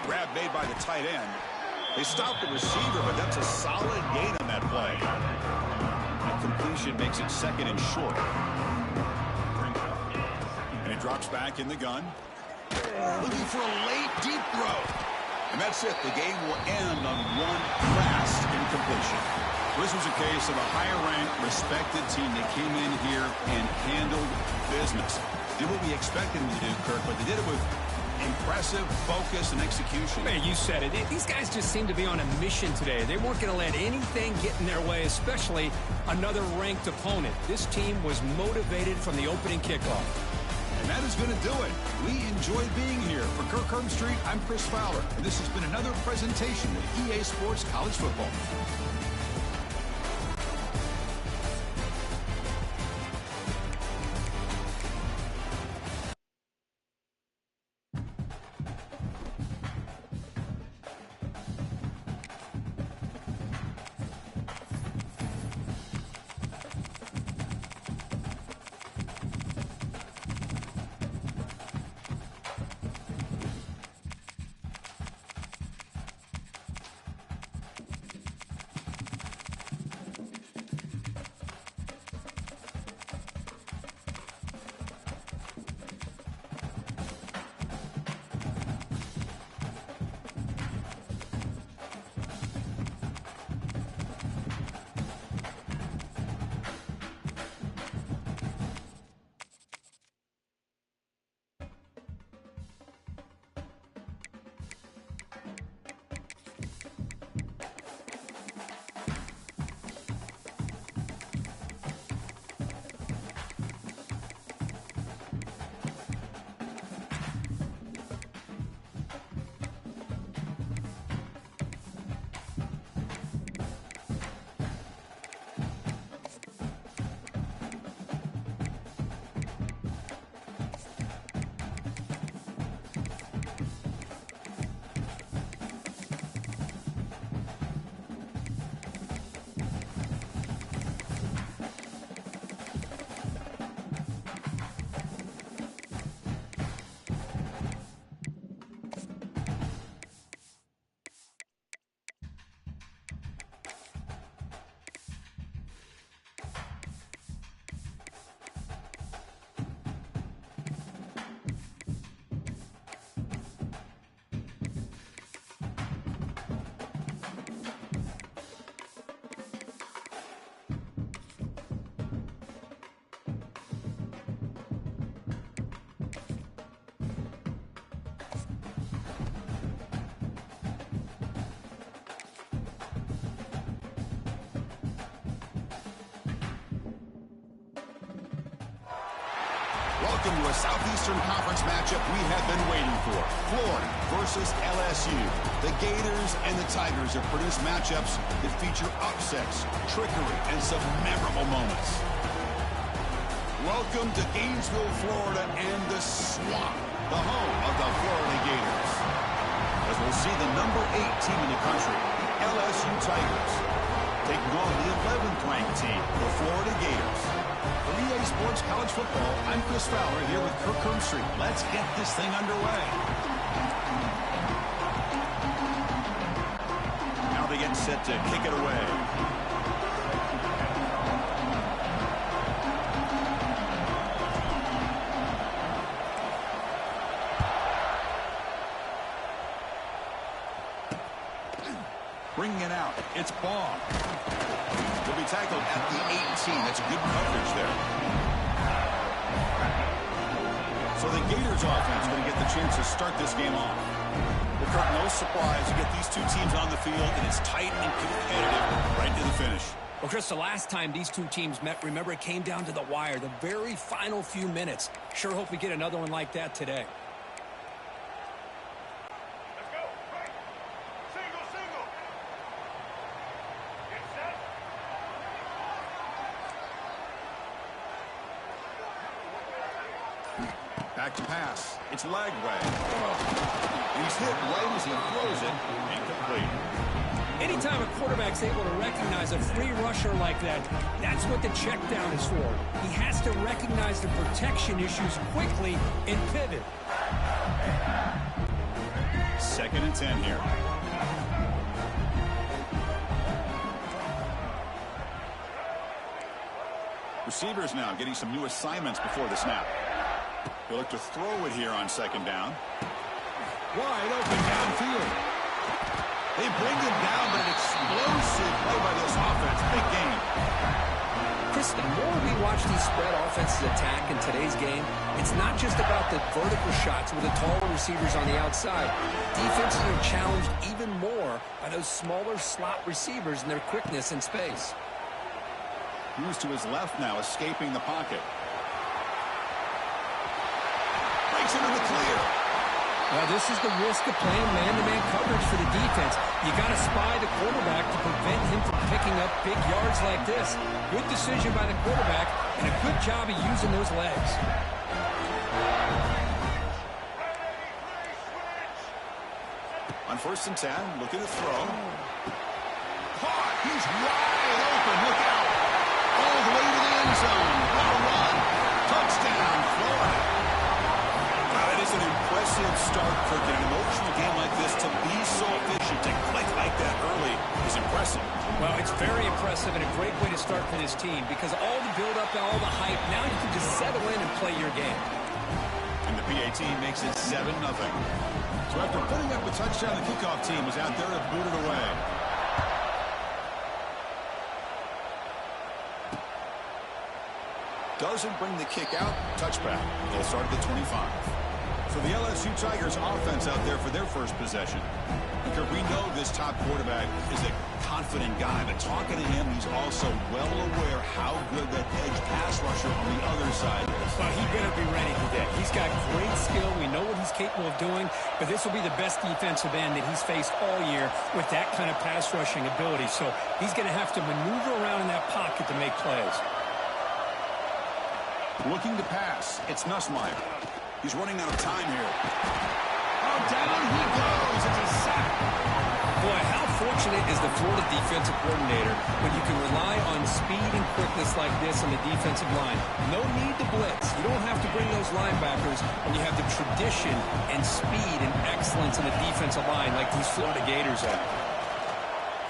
Grab made by the tight end. They stopped the receiver, but that's a solid gain on that play. That completion makes it second and short. And it drops back in the gun. Looking for a late, deep throw. And that's it. The game will end on one fast incompletion. This was a case of a higher-ranked, respected team that came in here and handled business. Did what we expected them to do, Kirk, but they did it with impressive focus and execution.
Man, you said it. These guys just seem to be on a mission today. They weren't going to let anything get in their way, especially another ranked opponent. This team was motivated from the opening kickoff.
And that is going to do it. We enjoyed being here. For Kirk Herbstreit, I'm Chris Fowler, and this has been another presentation of EA Sports College Football. Welcome to a Southeastern Conference matchup we have been waiting for. Florida versus LSU. The Gators and the Tigers have produced matchups that feature upsets, trickery, and some memorable moments. Welcome to Gainesville, Florida, and the Swamp, the home of the Florida Gators. As we'll see the number 8 team in the country, the LSU Tigers, taking on the 11th ranked team, the Florida Gators. For EA Sports College Football, I'm Chris Fowler here with Kirk Herbstreit. Let's get this thing underway. Now they get set to kick it away. Bringing it out, it's Baugh. Will be tackled at the 18. That's good coverage there. So the Gators offense going to get the chance to start this game off. Well, Kirk, no surprise. You get these two teams on the field, and it's tight and competitive right to the finish.
Well, Chris, the last time these two teams met, remember, it came down to the wire, the very final few minutes. Sure hope we get another one like that today.
Let's go. Right. Single, single.
Back to pass. It's Lagway. He's hit right as he throws it. Incomplete.
Anytime a quarterback's able to recognize a free rusher like that, that's what the check down is for. He has to recognize the protection issues quickly and pivot.
2nd and 10 here. Receivers now getting some new assignments before the snap. He'll look to throw it here on 2nd down. Wide open downfield. They bring him down, but an explosive play by this offense. Big game.
Chris, the more we watch these spread offenses attack in today's game, it's not just about the vertical shots with the taller receivers on the outside. Defenses are challenged even more by those smaller slot receivers and their quickness in space.
Who's to his left now, escaping the pocket. Breaks into the clear.
Well, this is the risk of playing man-to-man coverage for the defense. You got to spy the quarterback to prevent him from picking up big yards like this. Good decision by the quarterback, and a good job of using those legs.
On 1st and 10, looking to throw. Caught! He's wide open. Look out! All the way to the end zone. What a run! Touchdown, Florida! Wow, that is an impressive start, Kirk. In an emotional game like this, to be so efficient, to click like that early is impressive.
Well, it's very impressive and a great way to start for this team because all the build-up and all the hype, now you can just settle in and play your game.
And the PAT makes it 7-0. So after putting up a touchdown, the kickoff team was out there to boot it away. Doesn't bring the kick out. Touchback. They'll start at the 25. So the LSU Tigers offense out there for their first possession. Because we know this top quarterback is a confident guy, but talking to him, he's also well aware how good that edge pass rusher on the other side is.
Well, he better be ready today. He's got great skill. We know what he's capable of doing, but this will be the best defensive end that he's faced all year with that kind of pass rushing ability. So he's going to have to maneuver around in that pocket to make plays.
Looking to pass. It's Nussmeier. He's running out of time here. Oh, down he goes. It's a sack.
Boy, how fortunate is the Florida defensive coordinator when you can rely on speed and quickness like this on the defensive line. No need to blitz. You don't have to bring those linebackers when you have the tradition and speed and excellence in the defensive line like these Florida Gators have.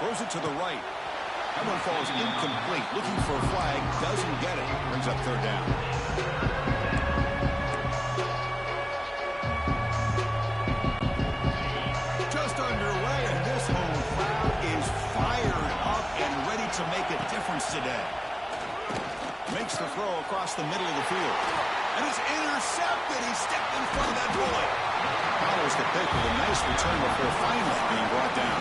Throws it to the right. That one falls incomplete. Looking for a flag. Doesn't get it. Brings up 3rd down. Just underway, and this home crowd is fired up and ready to make a difference today. Makes the throw across the middle of the field. And it's intercepted. He stepped in front of that bullet. Follows the pick with a nice return before finally being brought down.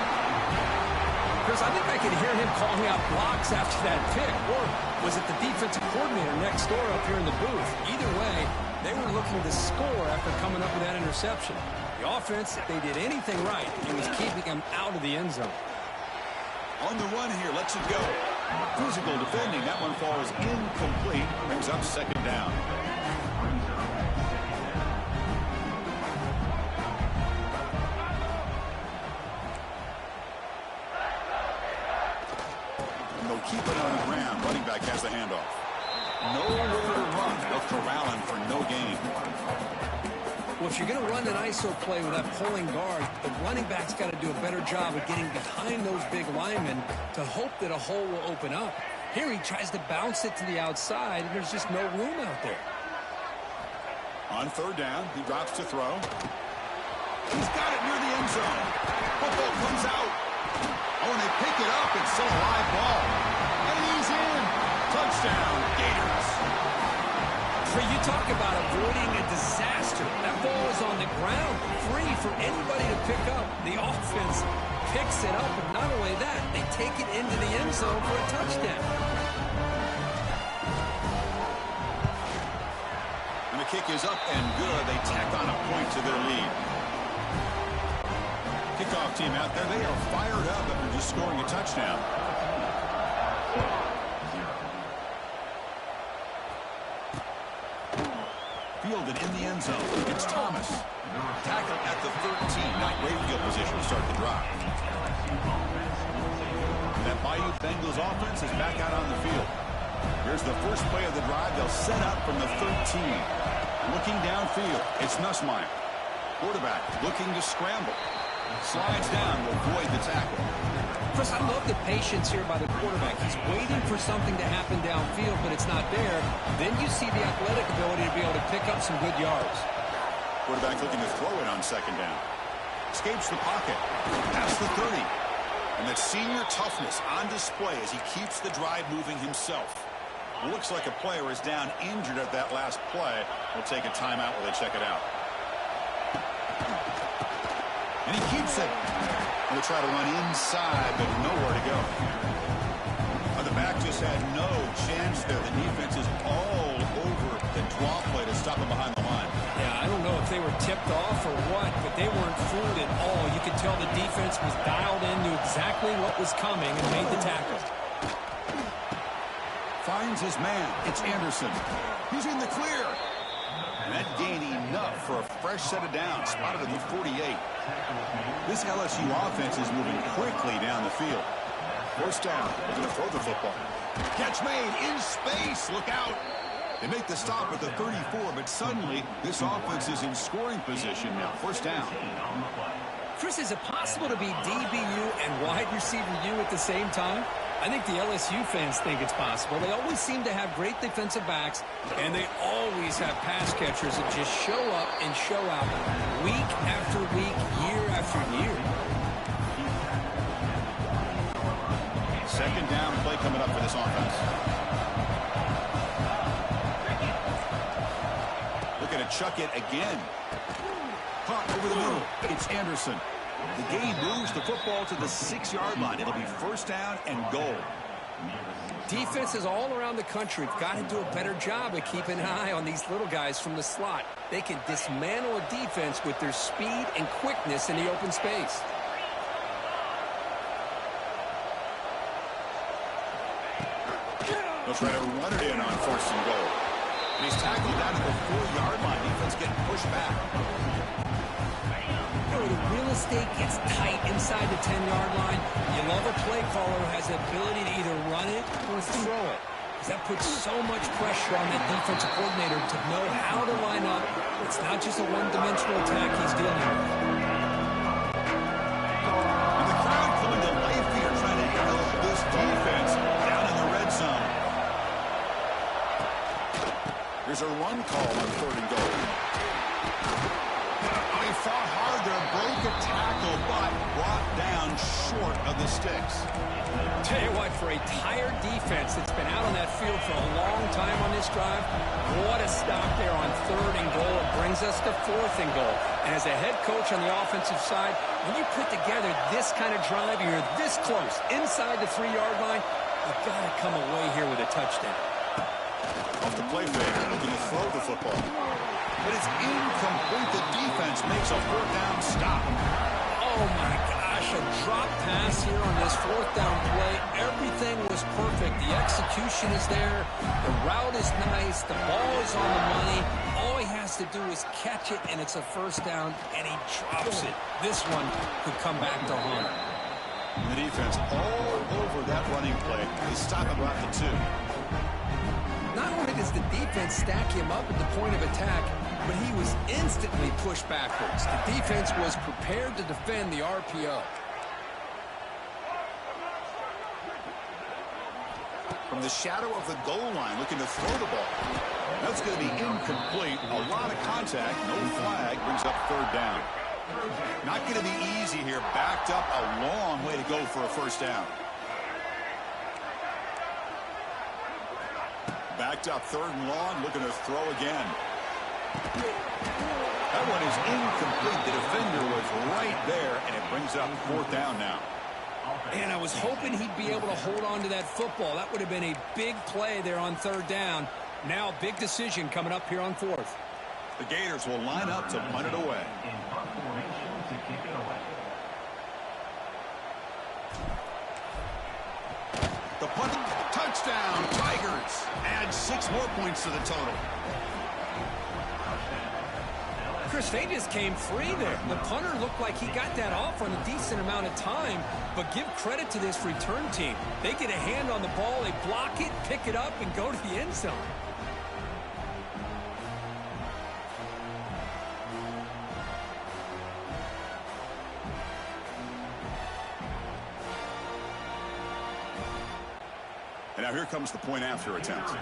Chris, I think I could hear him calling out blocks after that pick. Or was it the defensive coordinator next door up here in the booth? Either way, they were looking to score after coming up with that interception. The offense, if they did anything right, it was keeping them out of the end zone.
On the run here, lets it go. Physical defending. That one falls incomplete. Brings up 2nd down. They'll keep it on the ground. Running back has the handoff. Nowhere to run. They'll corral him for no gain.
Well, if you're going to run an ISO play with that pulling guard, the running back's got to do a better job of getting behind those big linemen to hope that a hole will open up. Here he tries to bounce it to the outside, and there's just no room out there.
On 3rd down, he drops to throw. He's got it near the end zone. Football comes out. Oh, and they pick it up. It's still a live ball. And he's in. Touchdown, Gators.
For you talk about avoiding a disaster. That ball is on the ground, free for anybody to pick up. The offense picks it up, and not only that, they take it into the end zone for a touchdown.
And the kick is up and good. They tack on a point to their lead. Kickoff team out there, they are fired up after just scoring a touchdown. field and in the end zone. It's Thomas. Tackle at the 13. Not great field position to start the drive. That Bayou Bengals offense is back out on the field. Here's the first play of the drive. They'll set up from the 13. Looking downfield, it's Nussmeier. Quarterback looking to scramble. Slides down to avoid the tackle.
Chris, I love the patience here by the quarterback. He's waiting for something to happen downfield, but it's not there. Then you see the athletic ability to be able to pick up some good yards.
Quarterback looking to throw it on second down. Escapes the pocket. Past the 30. And that senior toughness on display as he keeps the drive moving himself. Looks like a player is down injured at that last play. We'll take a timeout while they check it out. And he keeps it. He'll try to run inside, but nowhere to go. The back just had no chance there. The defense is all over the draw play to stop him behind the line.
Yeah, I don't know if they were tipped off or what, but they weren't fooled at all. You could tell the defense was dialed in, knew exactly what was coming, and made the tackle.
Finds his man. It's Anderson. He's in the clear. And that gained enough for a fresh set of downs. Spotted at the 48. This LSU offense is moving quickly down the field. First down. They're going to throw the football. Catch made in space. Look out. They make the stop at the 34, but suddenly this offense is in scoring position now. First down.
Chris, is it possible to be DBU and wide receiver U at the same time? I think the LSU fans think it's possible. They always seem to have great defensive backs, and they always have pass catchers that just show up and show out week after week, year after year.
Second down play coming up for this offense. Looking to chuck it again. Caught over the middle. It's Anderson. The gain moves the football to the 6-yard line. It'll be first down and goal.
Defenses all around the country have got to do a better job of keeping an eye on these little guys from the slot. They can dismantle a defense with their speed and quickness in the open space.
They'll try to run it in on first and goal. And he's tackled down at the 4-yard line. Defense getting pushed back.
The real estate gets tight inside the 10-yard line. You love a play caller who has the ability to either run it or throw it. Because that puts so much pressure on that defensive coordinator to know how to line up. It's not just a one-dimensional attack he's dealing with.
And the crowd coming to life here trying to help this defense down in the red zone. Here's a run call on third and goal. He fought hard there, broke a tackle, but brought down short of the sticks.
Tell you what, for a tired defense that's been out on that field for a long time on this drive, what a stop there on third and goal. It brings us to fourth and goal. And as a head coach on the offensive side, when you put together this kind of drive, you're this close inside the 3-yard line, you've got to come away here with a touchdown.
Off the play fake, looking to throw the football. But it's incomplete. The defense makes a fourth down stop.
Oh, my gosh, a drop pass here on this fourth down play. Everything was perfect. The execution is there. The route is nice. The ball is on the money. All he has to do is catch it, and it's a first down, and he drops it. This one could come back to haunt him.
The defense all over that running play. They stop it right at the 2.
Not only does the defense stack him up at the point of attack, but he was instantly pushed backwards. The defense was prepared to defend the RPO.
From the shadow of the goal line, looking to throw the ball. That's going to be incomplete. A lot of contact, no flag, brings up third down. Not going to be easy here. Backed up a long way to go for a first down. Backed up third and long, looking to throw again. That one is incomplete. The defender was right there, and it brings up fourth down now.
And I was hoping he'd be able to hold on to that football. That would have been a big play there on third down. Now a big decision coming up here on fourth.
The Gators will line up to punt it away. The punt, touchdown, Tigers. Add 6 more points to the total.
Chris, they just came free there. The punter looked like he got that off on a decent amount of time, but give credit to this return team. They get a hand on the ball, they block it, pick it up, and go to the end zone.
And now here comes the point after attempt.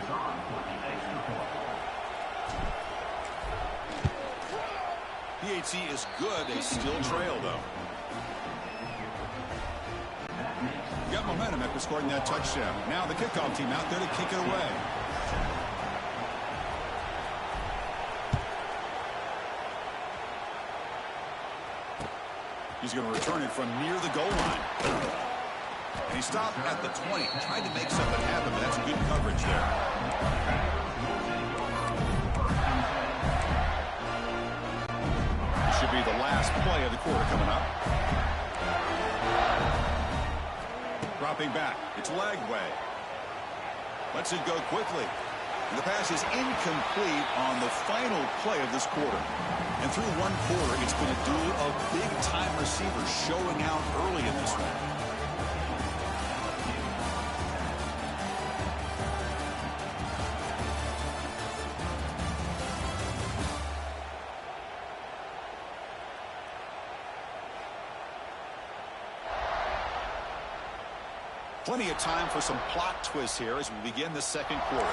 PHC is good. They still trail, though. Got momentum after scoring that touchdown. Now the kickoff team out there to kick it away. He's going to return it from near the goal line. And he stopped at the 20, tried to make something happen, but that's good coverage there. Should be the last play of the quarter coming up. Dropping back. It's Lagway. Lets it go quickly. And the pass is incomplete on the final play of this quarter. And through one quarter, it's been a duel of big-time receivers showing out early in this one. Plenty of time for some plot twists here as we begin the second quarter.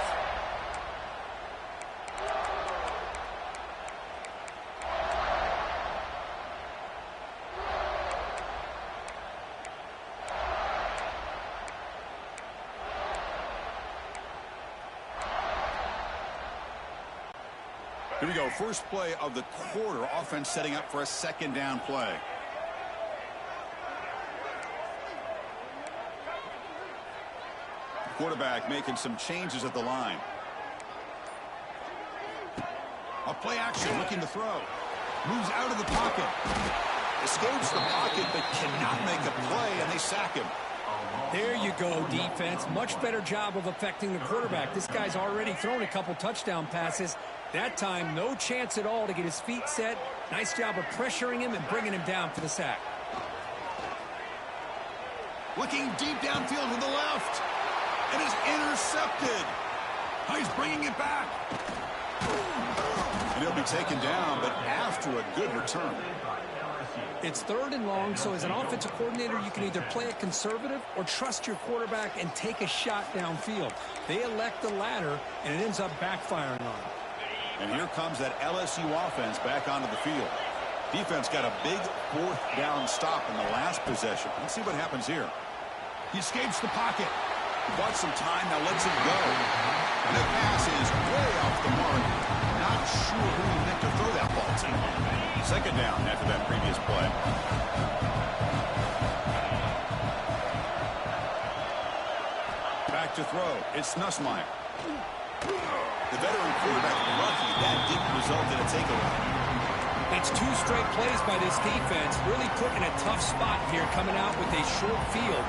Here we go. First play of the quarter. Offense setting up for a second down play. Quarterback making some changes at the line. A play action, looking to throw. Moves out of the pocket. Escapes the pocket, but cannot make a play, and they sack him.
There you go, defense. Much better job of affecting the quarterback. This guy's already thrown a couple touchdown passes. That time, no chance at all to get his feet set. Nice job of pressuring him and bringing him down for the sack.
Looking deep downfield to the left. And is intercepted. He's bringing it back. And he'll be taken down, but after a good return.
It's 3rd and long, so as an offensive coordinator, you can either play it conservative or trust your quarterback and take a shot downfield. They elect the latter, and it ends up backfiring on them.
And here comes that LSU offense back onto the field. Defense got a big 4th down stop in the last possession. Let's see what happens here. He escapes the pocket. He bought some time, now lets it go. And the pass is way off the mark. Not sure who he meant to throw that ball to. Second down after that previous play. Back to throw. It's Nussmeier. The veteran quarterback lucky that didn't result in a takeaway.
It's 2 straight plays by this defense, really put in a tough spot here coming out with a short field.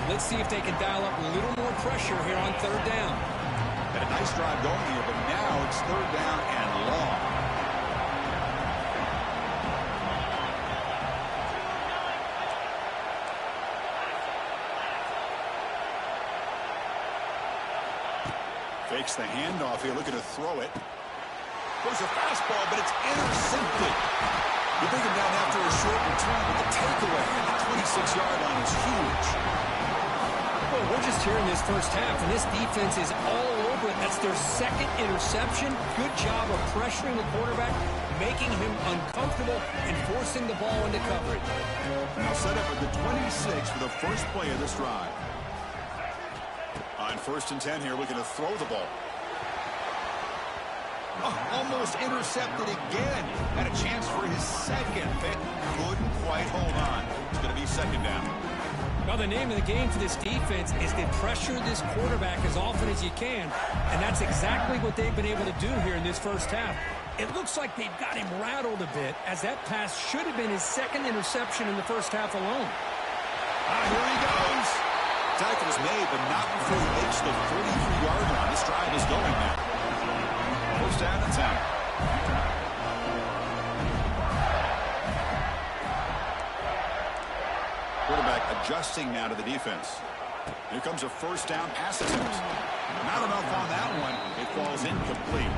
Let's see if they can dial up a little more pressure here on 3rd down.
Had a nice drive going here, but now it's 3rd down and long. Fakes the handoff here, looking to throw it. There's a fastball, but it's intercepted. You bring him down after a short return, but the takeaway at the 26-yard line is huge.
Well, we're just here in this first half, and this defense is all over it. That's their 2nd interception. Good job of pressuring the quarterback, making him uncomfortable, and forcing the ball into coverage.
Now set up at the 26 for the first play of this drive. On 1st and 10 here, looking to throw the ball. Oh, almost intercepted again. Had a chance for his 2nd. Couldn't quite hold on. It's going to be 2nd down.
Well, the name of the game for this defense is to pressure this quarterback as often as you can, and that's exactly what they've been able to do here in this first half. It looks like they've got him rattled a bit, as that pass should have been his 2nd interception in the first half alone.
Here he goes. Tackle is made, but not before he makes the 43-yard line. This drive is going now. First down and 10. adjusting now to the defense. Here comes a first down pass attempt. Not enough on that one. It falls incomplete.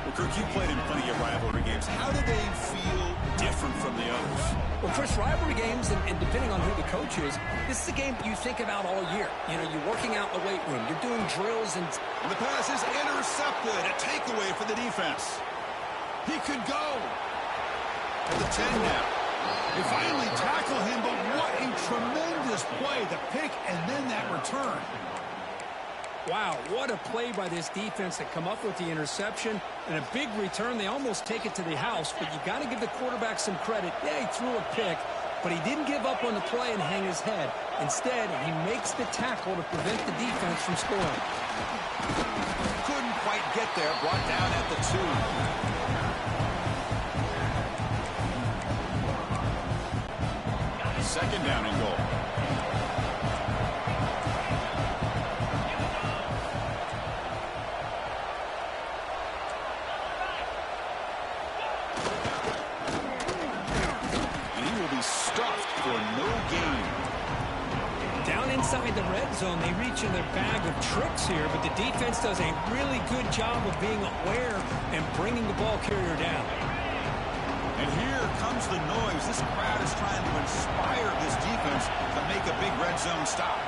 Well, Kirk, you played in plenty of rivalry games. How do they feel different from the others?
Well, Chris, rivalry games, and depending on who the coach is, this is a game you think about all year. You know, you're working out in the weight room. You're doing drills. And
the pass is intercepted. A takeaway for the defense. He could go. At the 10 now. They finally tackle him, but what a tremendous play. The pick and then that return.
Wow, what a play by this defense to come up with the interception and a big return. They almost take it to the house, but you got to give the quarterback some credit. Yeah, he threw a pick, but he didn't give up on the play and hang his head. Instead, he makes the tackle to prevent the defense from scoring.
Couldn't quite get there, brought down at the 2. Second down and goal. And he will be stuffed for no gain.
Down inside the red zone, they reach in their bag of tricks here, but the defense does a really good job of being aware and bringing the ball carrier down.
And here comes the noise. This crowd is trying to inspire this defense to make a big red zone stop.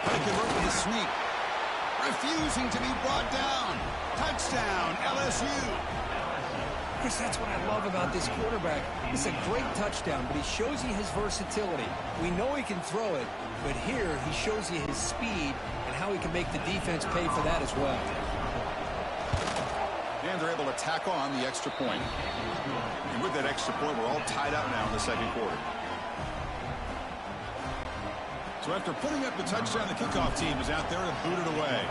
Putting work with a sneak. Refusing to be brought down. Touchdown, LSU.
Chris, that's what I love about this quarterback. It's a great touchdown, but he shows you his versatility. We know he can throw it, but here he shows you his speed and how he can make the defense pay for that as well.
And they're able to tack on the extra point. And with that extra point, we're all tied up now in the second quarter. So after putting up the touchdown, the kickoff team is out there to boot it away.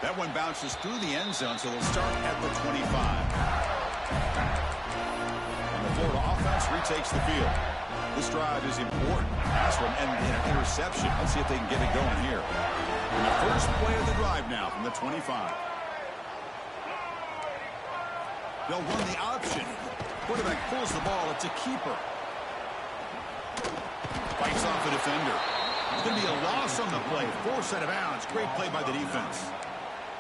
That one bounces through the end zone, so they'll start at the 25. And the Florida offense retakes the field. This drive is important. Pass one and an interception. Let's see if they can get it going here. And the first play of the drive now from the 25. They'll run the option. Quarterback pulls the ball. It's a keeper. Fights off the defender. It's going to be a loss on the play. Force out of bounds. Great play by the defense.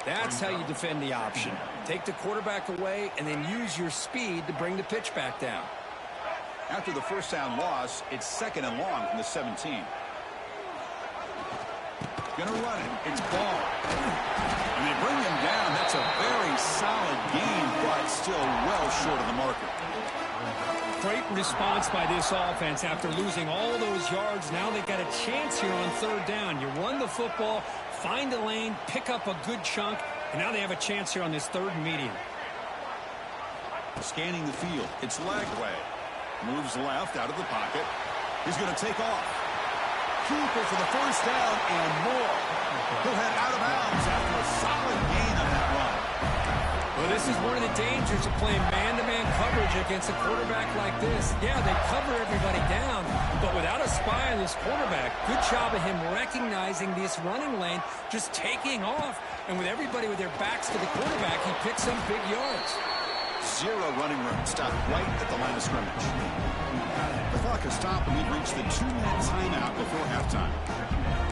That's how you defend the option. Take the quarterback away and then use your speed to bring the pitch back down.
After the first down loss, it's second and long from the 17. Gonna run it. It's ball. And they bring him down. That's a very solid game, but still well short of the marker.
Great response by this offense after losing all those yards. Now they've got a chance here on third down. You run the football, find a lane, pick up a good chunk, and now they have a chance here on this third and medium.
Scanning the field. It's leg way. Moves left out of the pocket. He's going to take off. Keeper for the first down and more. He'll head out of bounds after a solid gain on that run.
Well, this is one of the dangers of playing man-to-man coverage against a quarterback like this. Yeah, they cover everybody down, but without a spy on this quarterback, good job of him recognizing this running lane, just taking off. And with everybody with their backs to the quarterback, he picks up big yards.
Zero running room. Stopped right at the line of scrimmage. The clock has stopped, and we've reached the 2-minute timeout before halftime.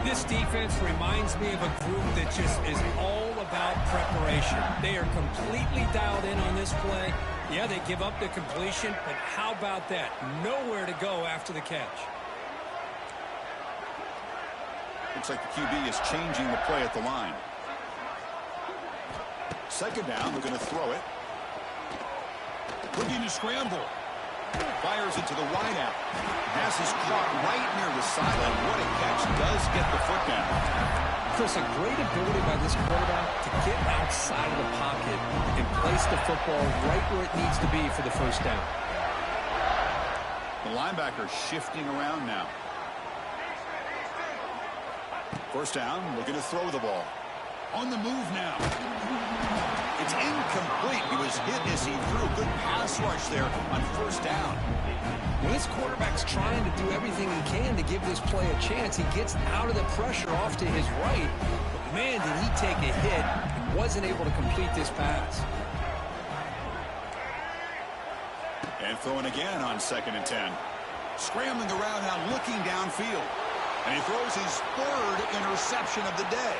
This defense reminds me of a group that just is all about preparation. They are completely dialed in on this play. Yeah, they give up the completion, but how about that? Nowhere to go after the catch.
Looks like the QB is changing the play at the line. Second down, they're going to throw it. Looking to scramble. Fires it to the wideout. Pass is caught right near the sideline. What a catch. Does get the foot down.
Chris, a great ability by this quarterback to get outside of the pocket and place the football right where it needs to be for the first down.
The linebacker shifting around now. First down, looking to throw the ball. On the move now. It's incomplete. He was hit as he threw. Good pass rush there on first down.
When this quarterback's trying to do everything he can to give this play a chance, he gets out of the pressure off to his right. But man, did he take a hit and wasn't able to complete this pass.
And throwing again on 2nd and 10. Scrambling around now, looking downfield. And he throws his 3rd interception of the day.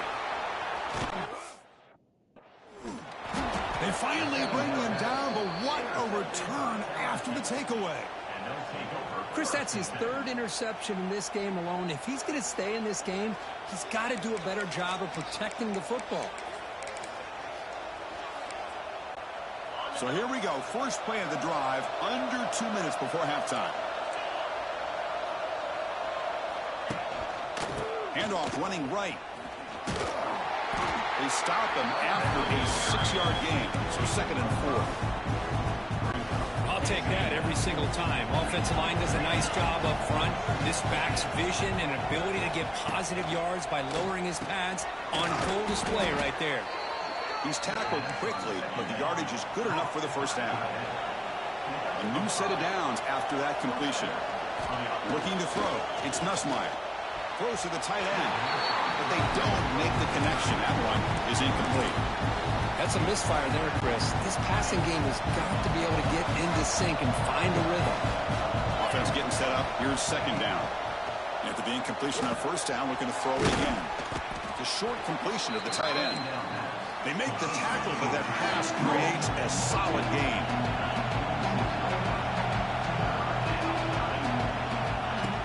They finally bring him down, but what a return after the takeaway.
Chris, that's his 3rd interception in this game alone. If he's going to stay in this game, he's got to do a better job of protecting the football.
So here we go. First play of the drive, under 2 minutes before halftime. Handoff running right. They stop him after a 6-yard gain. So 2nd and 4.
I'll take that every single time. Offensive line does a nice job up front. This back's vision and ability to get positive yards by lowering his pads on full display right there.
He's tackled quickly, but the yardage is good enough for the first down. A new set of downs after that completion. Looking to throw. It's Nussmeier. Throws to the tight end, but they don't make the connection. That one is incomplete.
That's a misfire there, Chris. This passing game has got to be able to get into sync and find a rhythm.
Offense getting set up. Here's 2nd down. After the incompletion on 1st down, looking to throw it again. It's a short completion of the tight end. They make the tackle, but that pass creates a solid gain.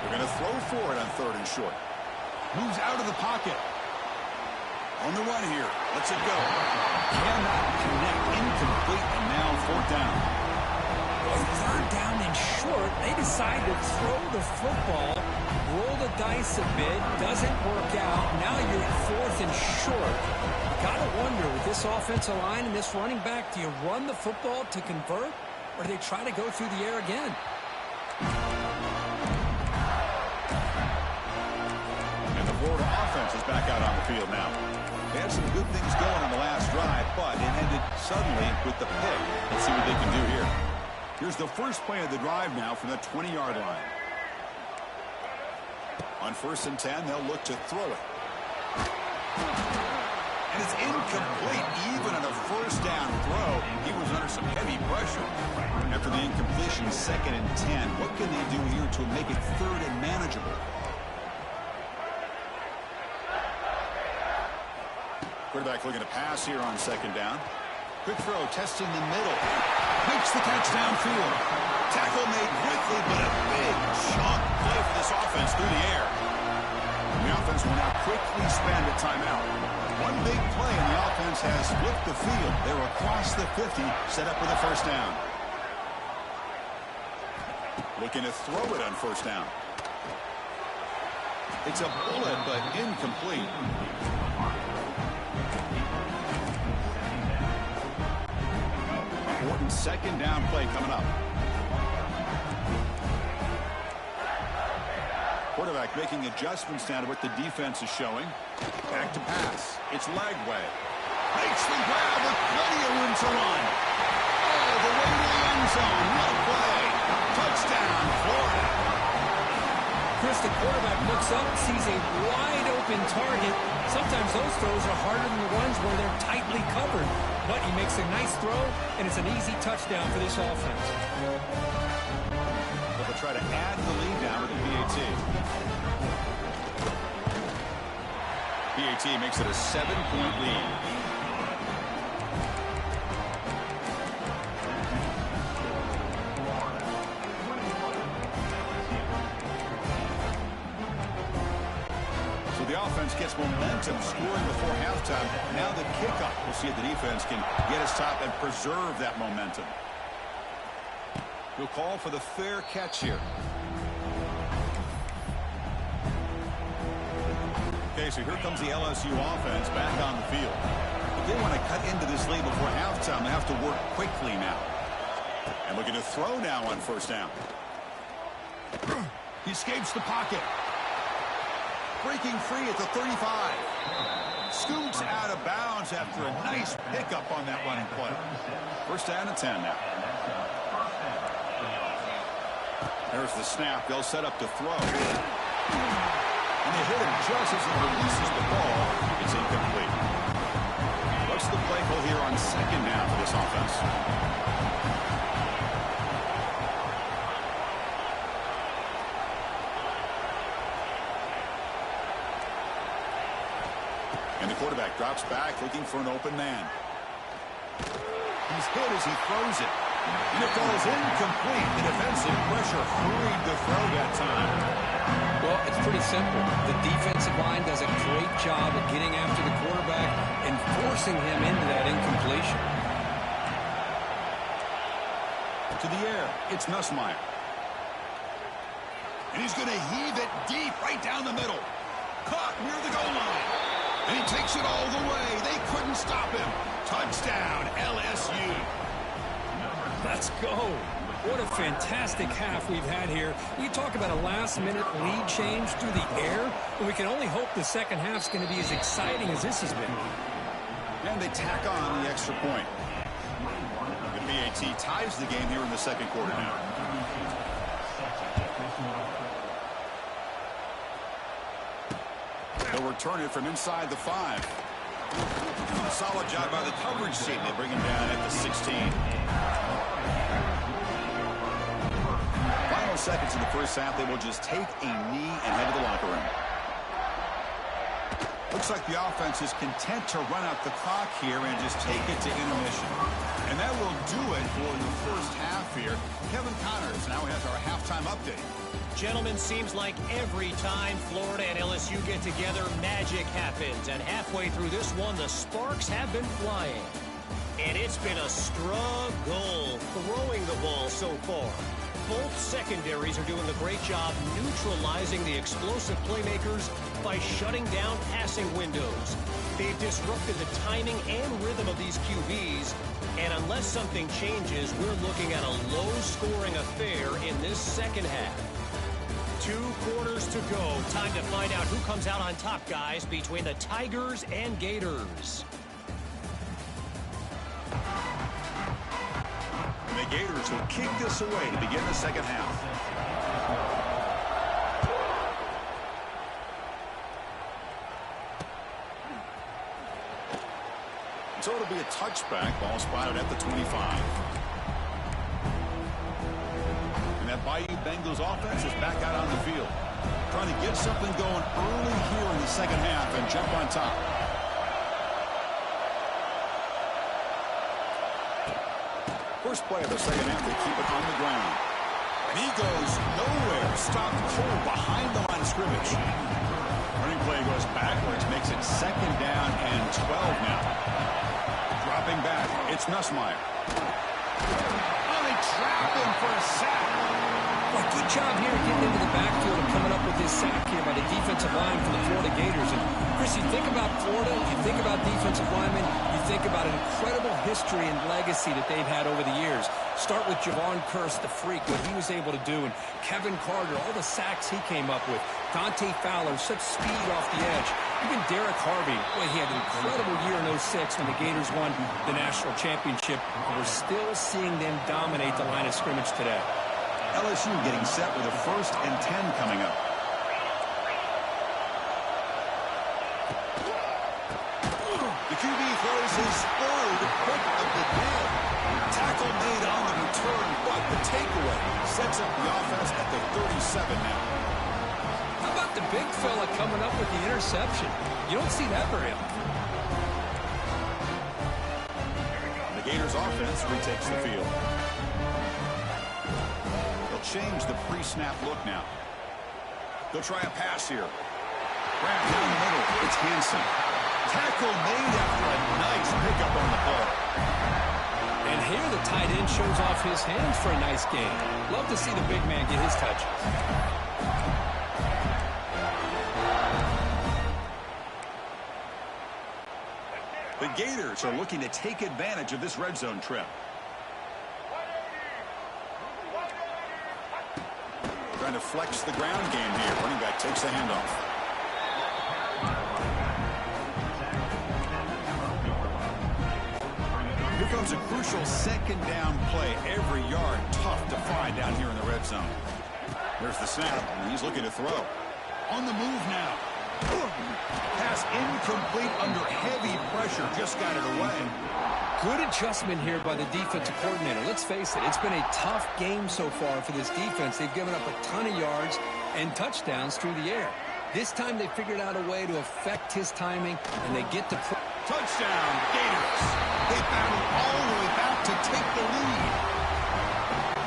They're going to throw for it on 3rd and short. Moves out of the pocket. On the run here. Lets it go. Cannot connect. Incomplete, and now 4th down.
Well, 3rd down and short, they decide to throw the football, roll the dice a bit, doesn't work out. Now you're at 4th and short. Gotta wonder, with this offensive line and this running back, do you run the football to convert, or do they try to go through the air again?
And the Florida offense is back out on the field now. They had some good things going on the last drive, but it ended suddenly with the pick. Let's see what they can do here. Here's the first play of the drive now from the 20-yard line. On 1st and 10, they'll look to throw it. And it's incomplete. Even on a 1st down throw, he was under some heavy pressure. After the incompletion, 2nd and 10. What can they do here to make it 3rd and manageable? Quarterback looking to pass here on 2nd down. Quick throw, testing the middle. Makes the catch downfield. Tackle made quickly, but a big chunk play for this offense through the air. The offense will now quickly spend a timeout. One big play, and the offense has flipped the field. They're across the 50, set up with a 1st down. Looking to throw it on 1st down. It's a bullet, but incomplete. Important 2nd down play coming up. Quarterback making adjustments down to what the defense is showing. Back to pass. It's Lagway. Makes the grab with plenty of room to run. All the way to the end zone. What a play. Touchdown, Florida.
Chris, the quarterback looks up, sees a wide-open target. Sometimes those throws are harder than the ones where they're tightly covered. But he makes a nice throw, and it's an easy touchdown for this offense.
But they'll try to add the lead down with the PAT. PAT makes it a 7-point lead. So the offense gets momentum, scoring before halftime. Now the kickoff. We'll see if the defense can get his top and preserve that momentum. He'll call for the fair catch here. Okay, so here comes the LSU offense back on the field. If they want to cut into this lead before halftime, they have to work quickly now. And looking to throw now on 1st down. He escapes the pocket. Breaking free at the 35. Scoots out of bounds after a nice pickup on that running play. 1st down and 10 now. There's the snap. They'll set up to throw. And they hit him just as he releases the ball. It's incomplete. What's the play call here on 2nd down for this offense? And the quarterback drops back looking for an open man. He's hit as he throws it. And it falls incomplete. The defensive pressure hurried the throw that time.
Well, it's pretty simple. The defensive line does a great job of getting after the quarterback and forcing him into that incompletion.
To the air, it's Nussmeier. And he's going to heave it deep right down the middle. Caught near the goal line. And he takes it all the way. They couldn't stop him. Touchdown, LSU.
Let's go. What a fantastic half we've had here. You talk about a last-minute lead change through the air, and we can only hope the second half's going to be as exciting as this has been.
And they tack on the extra point. The BAT ties the game here in the second quarter now. They'll return it from inside the 5. Solid job by the coverage team. They bring him down at the 16. Final seconds in the first half. They will just take a knee and head to the locker room. Looks like the offense is content to run out the clock here and just take it to intermission. And that will do it for the first half here. Kevin Connors now has our halftime update.
Gentlemen, seems like every time Florida and LSU get together, magic happens. And halfway through this one, the sparks have been flying. And it's been a struggle throwing the ball so far. Both secondaries are doing a great job neutralizing the explosive playmakers by shutting down passing windows. They've disrupted the timing and rhythm of these QBs. And unless something changes, we're looking at a low-scoring affair in this second half. 2 quarters to go. Time to find out who comes out on top, guys, between the Tigers and Gators.
And the Gators will kick this away to begin the second half. So it'll be a touchback. Ball spotted at the 25. And that Bayou Bengals offense is back out on the field. Trying to get something going early here in the second half and jump on top. First play of the second half, they keep it on the ground. And he goes nowhere. Stopped cold behind the line of scrimmage. Running play goes backwards, makes it second down and 12 now. Dropping back, it's Nussmeier. Oh, they trap him for a sack.
Well, good job here getting into the backfield and coming up with this sack here by the defensive line for the Florida Gators. And Chris, you think about Florida, you think about defensive linemen, you think about an incredible history and legacy that they've had over the years. Start with Javon Kearse, the freak, what he was able to do, and Kevin Carter, all the sacks he came up with. Dante Fowler, such speed off the edge. Even Derek Harvey, boy, he had an incredible year in 06 when the Gators won the national championship. And we're still seeing them dominate the line of scrimmage today.
LSU getting set with a 1st and 10 coming up. The QB throws his 3rd pick of the day. Tackle made on the return, but the takeaway sets up the offense at the 37 now.
How about the big fella coming up with the interception? You don't see that very often.
The Gators offense retakes the field. Change the pre-snap look now. They'll try a pass here. Grab down the middle. It's Hansen. Tackle made after a nice pickup on the play.
And here the tight end shows off his hands for a nice game. Love to see the big man get his touches.
The Gators are looking to take advantage of this red zone trip. Trying to flex the ground game here. Running back takes the handoff. Here comes a crucial second down play. Every yard tough to find down here in the red zone. There's the snap, and he's looking to throw. On the move now. Pass incomplete under heavy pressure. Just got it away.
Good adjustment here by the defensive coordinator. Let's face it, it's been a tough game so far for this defense. They've given up a ton of yards and touchdowns through the air. This time they figured out a way to affect his timing, and they get the
touchdown, Gators. They battle all the way back to take the lead.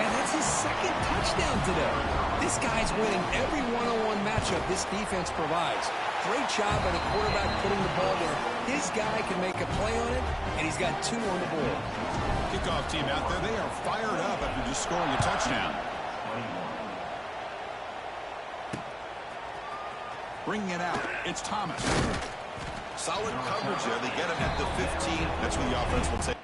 And that's his second touchdown today. This guy's winning every one-on-one matchup this defense provides. Great job by the quarterback putting the ball there. His guy can make a play on it, and he's got 2 on the board.
Kickoff team out there, they are fired up after just scoring a touchdown. Bringing it out, it's Thomas. Solid coverage there. They get him at the 15. That's where the offense will take.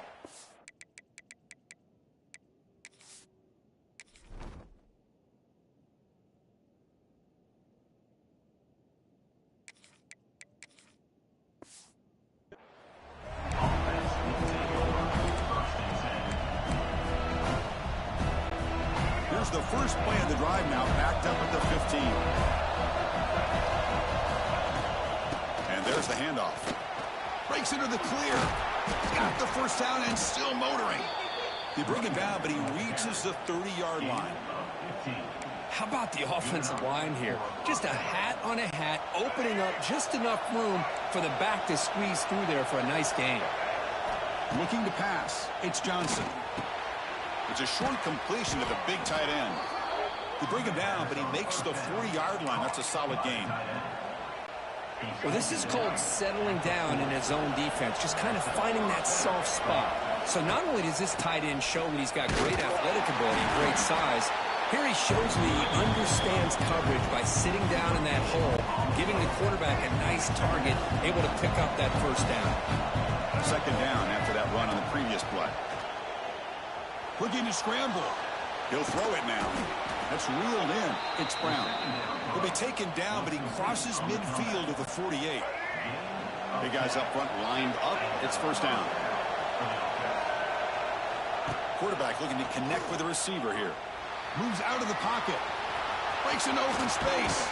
Here's the first play of the drive now, backed up at the 15. There's the handoff. Breaks into the clear. Got the first down and still motoring. They bring it down, but he reaches the 30-yard line.
How about the offensive line here? Just a hat on a hat, opening up just enough room for the back to squeeze through there for a nice gain.
Looking to pass. It's Johnson. It's a short completion to the big tight end. They bring him down, but he makes the 40-yard line. That's a solid gain.
Well, this is called settling down in his own defense, just kind of finding that soft spot. So not only does this tight end show that he's got great athletic ability and great size, here he shows me he understands coverage by sitting down in that hole, giving the quarterback a nice target, able to pick up that first down.
Second down after that run on the previous play. Looking to scramble. He'll throw it now. That's reeled in. It's Brown. He'll be taken down, but he crosses midfield of the 48. Big guys up front lined up. It's first down. Quarterback looking to connect with the receiver here. Moves out of the pocket. Breaks into open space.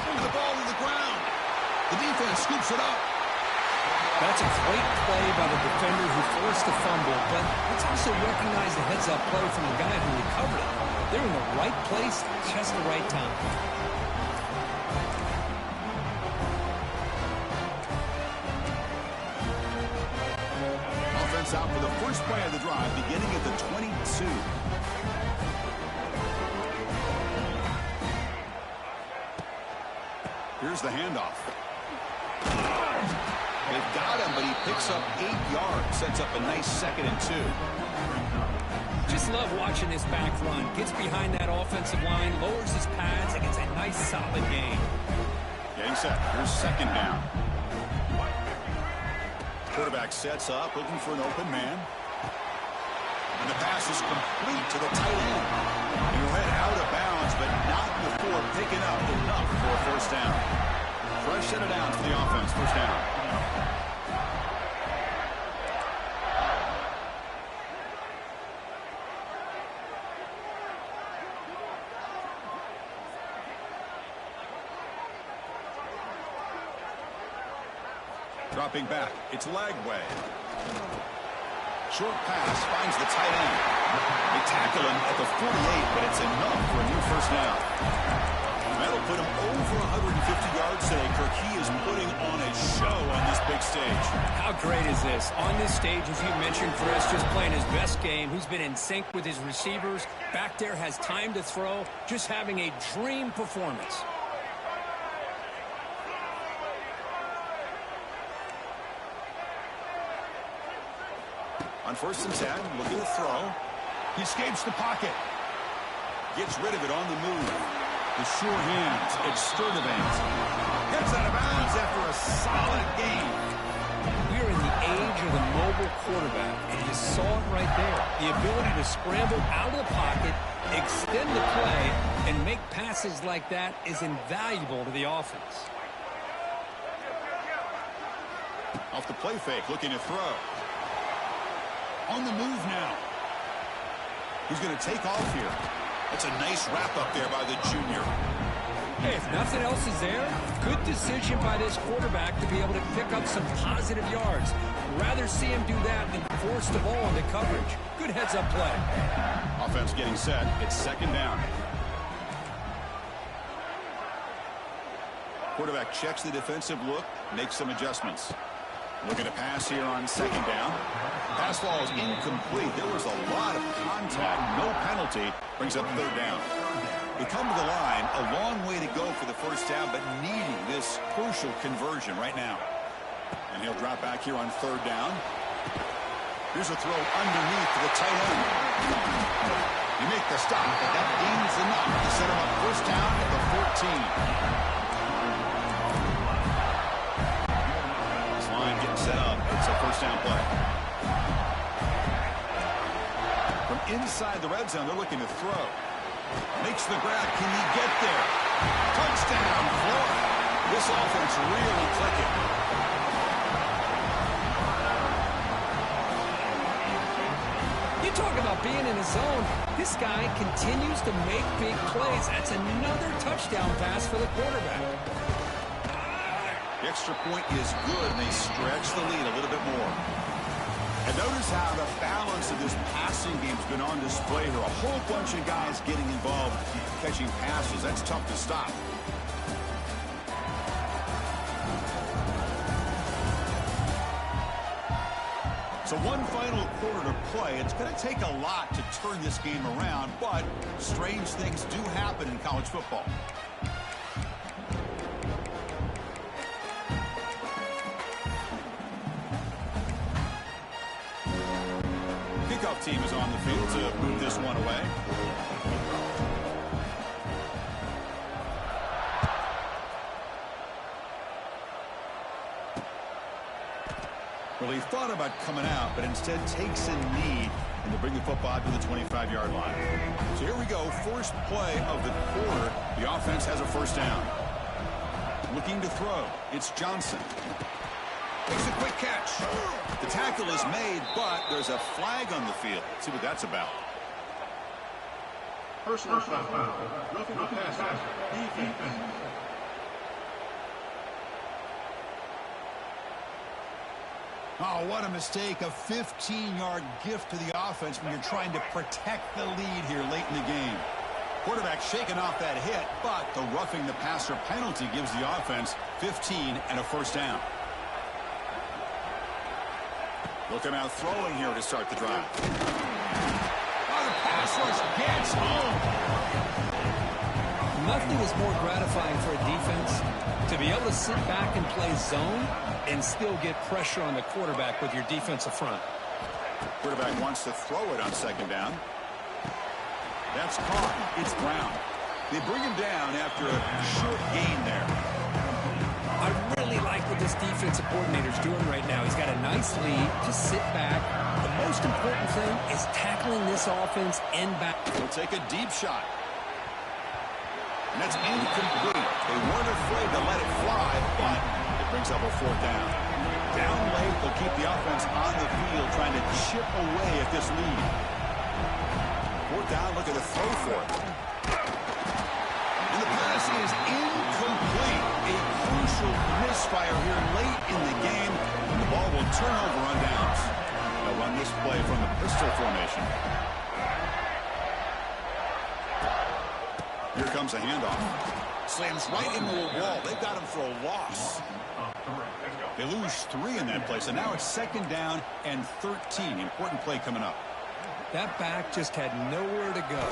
Into the ball to the ground. The defense scoops it up.
That's a great play by the defender who forced the fumble, but let's also recognize the heads-up play from the guy who recovered it. They're in the right place at just the right time.
Offense out for the first play of the drive, beginning at the 22. Here's the handoff. They've got him, but he picks up 8 yards, sets up a nice 2nd and 2.
Just love watching this back run. Gets behind that offensive line, lowers his pads, and gets a nice solid gain.
Getting set. Here's second down. Quarterback sets up, looking for an open man. And the pass is complete to the tight end. He went out of bounds, but not before picking up enough for a first down. Fresh set of downs for the offense. First down. Dropping back, it's Lagway. Short pass finds the tight end. They tackle him at the 48, but it's enough for a new first down. That'll put him over 150 yards today, Kirk. He is putting on a show on this big stage.
How great is this? On this stage, as you mentioned, Chris, just playing his best game. He's been in sync with his receivers. Back there, has time to throw. Just having a dream performance.
On 1st and 10, looking to throw. He escapes the pocket. Gets rid of it on the move. The sure hands. It's Sturdivant. Heads out of bounds after a solid game.
We're in the age of the mobile quarterback, and you saw it right there. The ability to scramble out of the pocket, extend the play, and make passes like that is invaluable to the offense.
Off the play fake, looking to throw. On the move now. He's going to take off here. That's a nice wrap up there by the junior.
Hey, if nothing else is there, good decision by this quarterback to be able to pick up some positive yards. Rather see him do that than force the ball into coverage. Good heads-up play.
Offense getting set. It's second down. Quarterback checks the defensive look, makes some adjustments. Looking to pass here on second down. Pass ball is incomplete. There was a lot of contact, no penalty. Brings up third down. They come to the line, a long way to go for the first down, but needing this crucial conversion right now. And he'll drop back here on third down. Here's a throw underneath to the tight end. You make the stop, but that gains enough to set him up first down at the 14. This line getting set up. It's a first down play. From inside the red zone, they're looking to throw. Makes the grab. Can he get there? Touchdown, Florida. This offense really clicking.
You talk about being in a zone. This guy continues to make big plays. That's another touchdown pass for the quarterback.
The extra point is good, and they stretch the lead a little bit more. And notice how the balance of this passing game's been on display here. A whole bunch of guys getting involved catching passes. That's tough to stop. So one final quarter to play. It's going to take a lot to turn this game around, but strange things do happen in college football. Kickoff team is on the field to move this one away. Well, he thought about coming out, but instead takes a knee and to bring the football to the 25-yard line. So here we go, first play of the quarter. The offense has a first down. Looking to throw. It's Johnson. Makes a quick catch. The tackle is made, but there's a flag on the field. Let's see what that's about.
Personal foul. Roughing the passer. Defense.
Oh, what a mistake. A 15-yard gift to the offense when you're trying to protect the lead here late in the game. Quarterback shaking off that hit, but the roughing the passer penalty gives the offense 15 and a first down. Looking out throwing here to start the drive. Oh, the pass rush gets home.
Nothing is more gratifying for a defense to be able to sit back and play zone and still get pressure on the quarterback with your defensive front.
Quarterback wants to throw it on second down. That's caught. It's Brown. They bring him down after a short gain there.
I really like what this defensive coordinator's doing right now. He's got a nice lead. Just sit back. The most important thing is tackling this offense and back.
He'll take a deep shot. And that's incomplete. They weren't afraid to let it fly, but it brings up a fourth down. Down late, they'll keep the offense on the field trying to chip away at this lead. Fourth down, look at the throw for it. And the pass is incomplete. A crucial misfire here late in the game, and the ball will turn over on downs. They'll run this play from the pistol formation. Here comes a handoff. Slams right into the wall. They've got him for a loss. They lose 3 in that play, so now it's second down and 13. Important play coming up.
That back just had nowhere to go.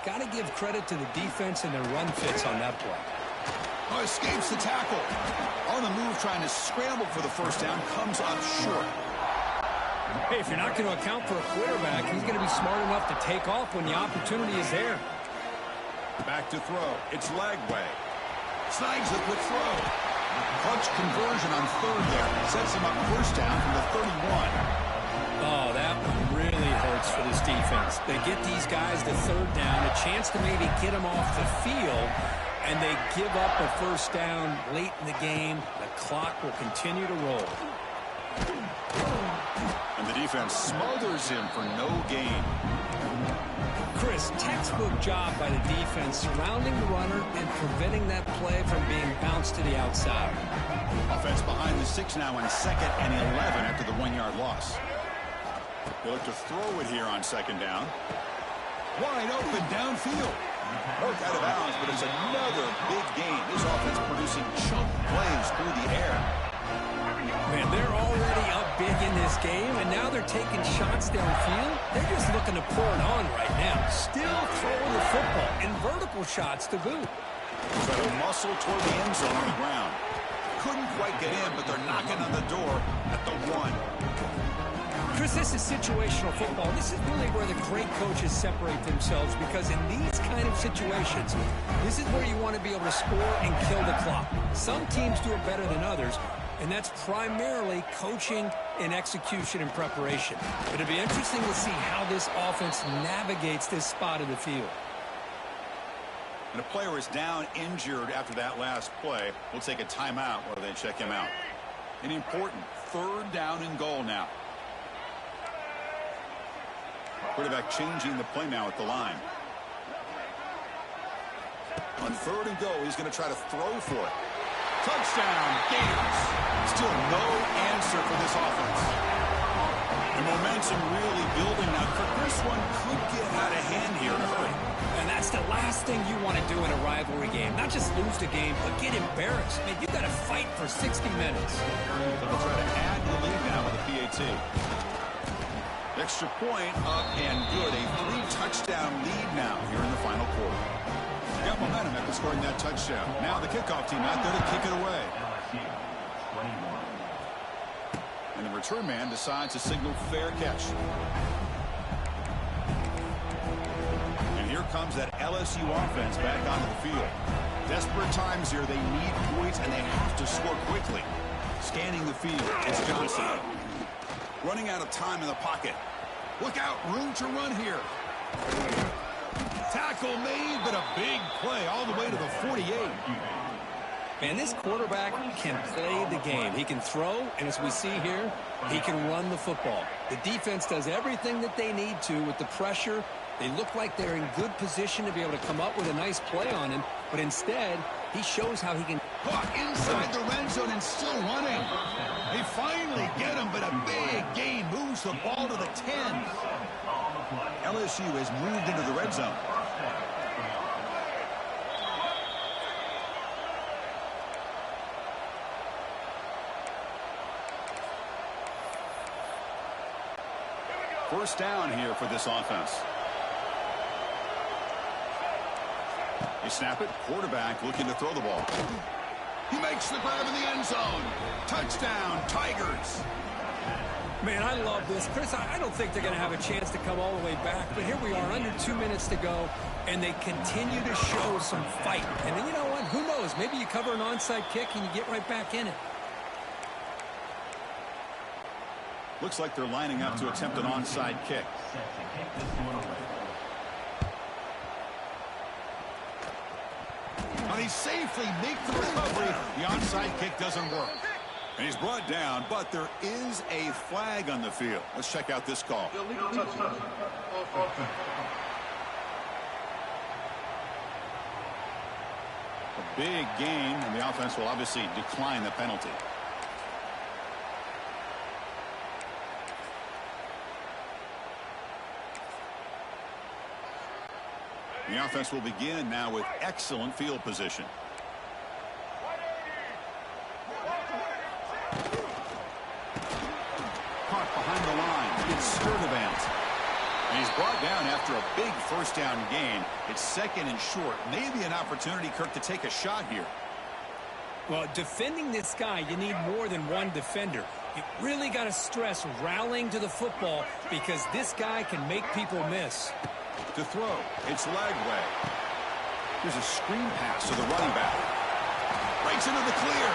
Got to give credit to the defense and their run fits on that play.
Oh, escapes the tackle. On the move, trying to scramble for the first down, comes up short.
Hey, if you're not going to account for a quarterback, he's going to be smart enough to take off when the opportunity is there.
Back to throw. It's Lagway. Snags a quick throw. Clutch conversion on third there. Sets him up first down from the 31.
Oh, that one really hurts for this defense. They get these guys to third down, a chance to maybe get them off the field, and they give up a first down late in the game. The clock will continue to roll.
And the defense smothers him for no gain.
Chris, textbook job by the defense surrounding the runner and preventing that play from being bounced to the outside.
Offense behind the 6 now in second and 11 after the 1-yard loss. They look to throw it here on second down. Wide open downfield. Broke out of bounds, but it's another big gain. This offense producing chunk plays through the air.
Man, they're already up big in this game, and now they're taking shots downfield. They're just looking to pour it on right now. Still throwing the football, and vertical shots to boot.
Try to muscle toward the end zone on the ground. Couldn't quite get in, but they're knocking on the door at the 1.
Chris, this is situational football. This is really where the great coaches separate themselves, because in these kind of situations, this is where you want to be able to score and kill the clock. Some teams do it better than others, and that's primarily coaching and execution and preparation. It'll be interesting to see how this offense navigates this spot of the field.
And a player is down injured after that last play. We'll take a timeout while they check him out. An important 3rd down and goal now. Quarterback changing the play now at the line. On 3rd and goal, he's going to try to throw for it. Touchdown, Gators. Still no answer for this offense. The momentum really building now. This one could get out of hand here in a hurry.
And that's the last thing you want to do in a rivalry game. Not just lose the game, but get embarrassed. Man, you got to fight for 60 minutes.
So they'll try to add the lead now with a PAT. Extra point up and good. A 3-touchdown lead now here in the final quarter. Got momentum after scoring that touchdown. Now the kickoff team out there to kick it away. And the return man decides to signal fair catch. And here comes that LSU offense back onto the field. Desperate times here. They need points, and they have to score quickly. Scanning the field, it's Johnson. Running out of time in the pocket. Look out, room to run here. Tackle made, but a big play all the way to the 48.
Man, this quarterback can play the game. He can throw, and as we see here, he can run the football. The defense does everything that they need to with the pressure. They look like they're in good position to be able to come up with a nice play on him, but instead, he shows how he can...
Inside the red zone and still running. They finally get him, but a big gain moves the ball to the 10. LSU has moved into the red zone. First down here for this offense. They snap it. Quarterback looking to throw the ball. He makes the grab in the end zone. Touchdown, Tigers.
Man, I love this. Chris, I don't think they're going to have a chance to come all the way back, but here we are, under 2 minutes to go, and they continue to show some fight. And then, you know what? Who knows? Maybe you cover an onside kick and you get right back in it.
Looks like they're lining up to attempt an onside kick. Well, he safely makes the recovery. The onside kick doesn't work. And he's brought down, but there is a flag on the field. Let's check out this call. A big gain, and the offense will obviously decline the penalty. The offense will begin now with excellent field position. Caught behind the line. It's Sturdivant. And he's brought down after a big first down gain. It's second and short. Maybe an opportunity, Kirk, to take a shot here.
Well, defending this guy, you need more than one defender. You really got to stress rallying to the football because this guy can make people miss.
To throw, it's Lagway. Here's a screen pass to the running back. Breaks into the clear.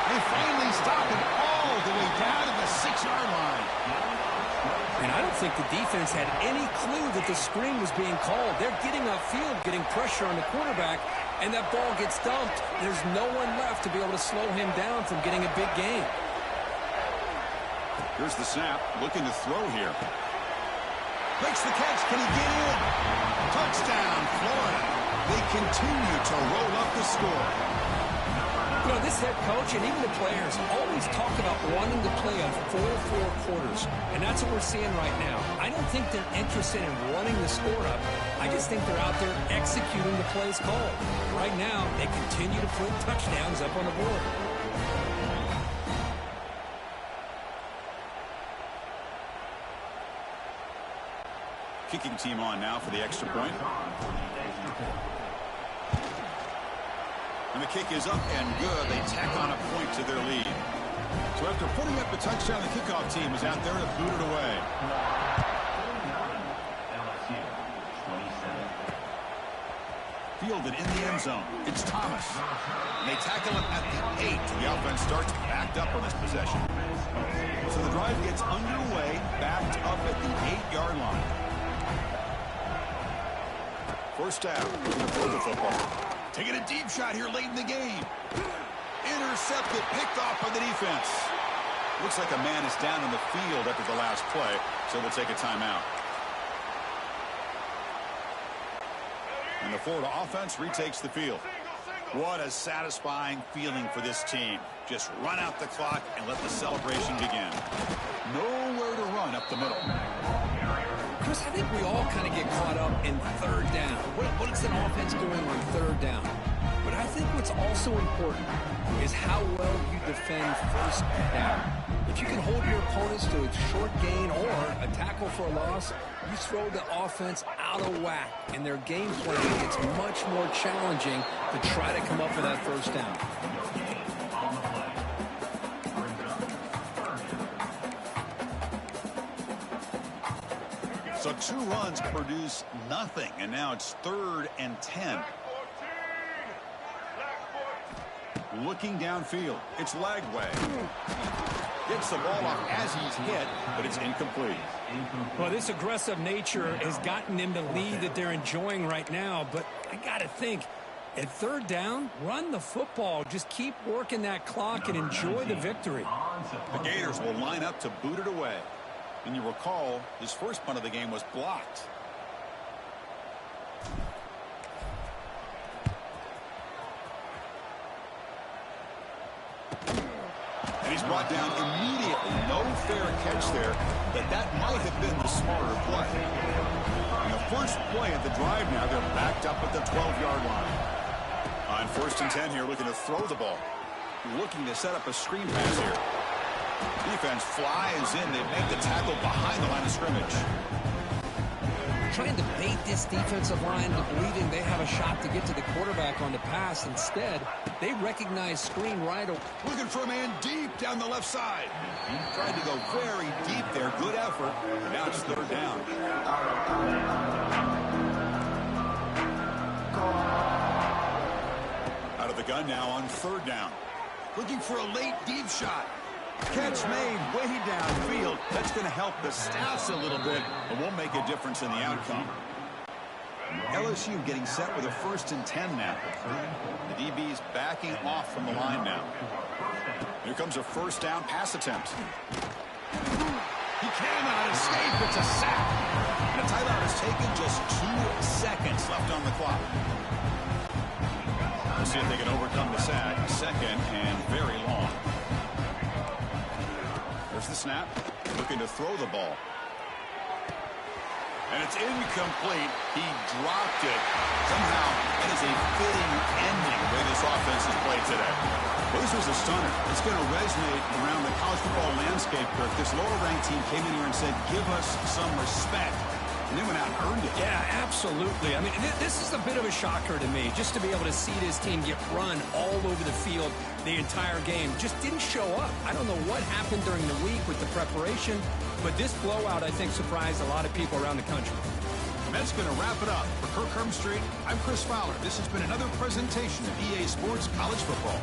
They finally stop him all the way down to the 6-yard line.
And I don't think the defense had any clue that the screen was being called. They're getting upfield, getting pressure on the quarterback, and that ball gets dumped. There's no one left to be able to slow him down from getting a big gain.
Here's the snap, looking to throw here. Makes the catch. Can he get in? Touchdown, Florida. They continue to roll up the score.
You know, this said, Coach, and even the players always talk about wanting to play a full 4 quarters, and that's what we're seeing right now. I don't think they're interested in running the score up. I just think they're out there executing the plays called. Right now, they continue to put touchdowns up on the board.
Kicking team on now for the extra point. And the kick is up and good. They tack on a point to their lead. So after putting up the touchdown, the kickoff team is out there to boot it away. Fielded in the end zone. It's Thomas. And they tackle him at the 8. The offense starts backed up on this possession. So the drive gets underway, backed up at the 8-yard line. First down, throw the football. Taking a deep shot here late in the game. Intercepted, picked off by the defense. Looks like a man is down in the field after the last play, so we'll take a timeout. And the Florida offense retakes the field. What a satisfying feeling for this team. Just run out the clock and let the celebration begin. Nowhere to run up the middle.
Chris, I think we all kind of get caught up in third down. What is an offense doing on third down? But I think what's also important is how well you defend first down. If you can hold your opponents to a short gain or a tackle for a loss, you throw the offense out of whack, and their game plan gets much more challenging to try to come up with that first down.
So 2 runs produce nothing, and now it's 3rd and 10. Looking downfield, it's Lagway. Gets the ball off as he's hit, but it's incomplete.
Well, this aggressive nature has gotten them the lead that they're enjoying right now, but I got to think, at third down, run the football. Just keep working that clock and enjoy the victory.
The Gators will line up to boot it away. And you recall, his first punt of the game was blocked. And he's brought down immediately. No fair catch there, but that might have been the smarter play. And the first play of the drive now, they're backed up at the 12-yard line. On 1st and 10 here, looking to throw the ball. Looking to set up a screen pass here. Defense flies in. They make the tackle behind the line of scrimmage.
Trying to bait this defensive line to believing they have a shot to get to the quarterback on the pass. Instead, they recognize screen right.
Looking for a man deep down the left side. Tried to go very deep there. Good effort. Now it's 3rd down. Out of the gun now on 3rd down. Looking for a late deep shot. Catch made way downfield. That's going to help the Staffs a little bit, but won't make a difference in the outcome. LSU getting set with a 1st and 10 now. The DB's backing off from the line now. Here comes a 1st down pass attempt. He cannot escape. It's a sack. And a timeout is taken. Just 2 seconds left on the clock. We'll see if they can overcome the sack. 2nd and very long. There's the snap. Looking to throw the ball. And it's incomplete. He dropped it. Somehow, that is a fitting ending the way this offense has played today. Well, this was a stunner. It's going to resonate around the college football landscape, Kirk. This lower-ranked team came in here and said, give us some respect. And they went out and earned it.
Yeah, absolutely. I mean, this is a bit of a shocker to me, just to be able to see this team get run all over the field the entire game. Just didn't show up. I don't know what happened during the week with the preparation, but this blowout, I think, surprised a lot of people around the country.
And that's going to wrap it up. For Kirk Herbstreit, I'm Chris Fowler. This has been another presentation of EA Sports College Football.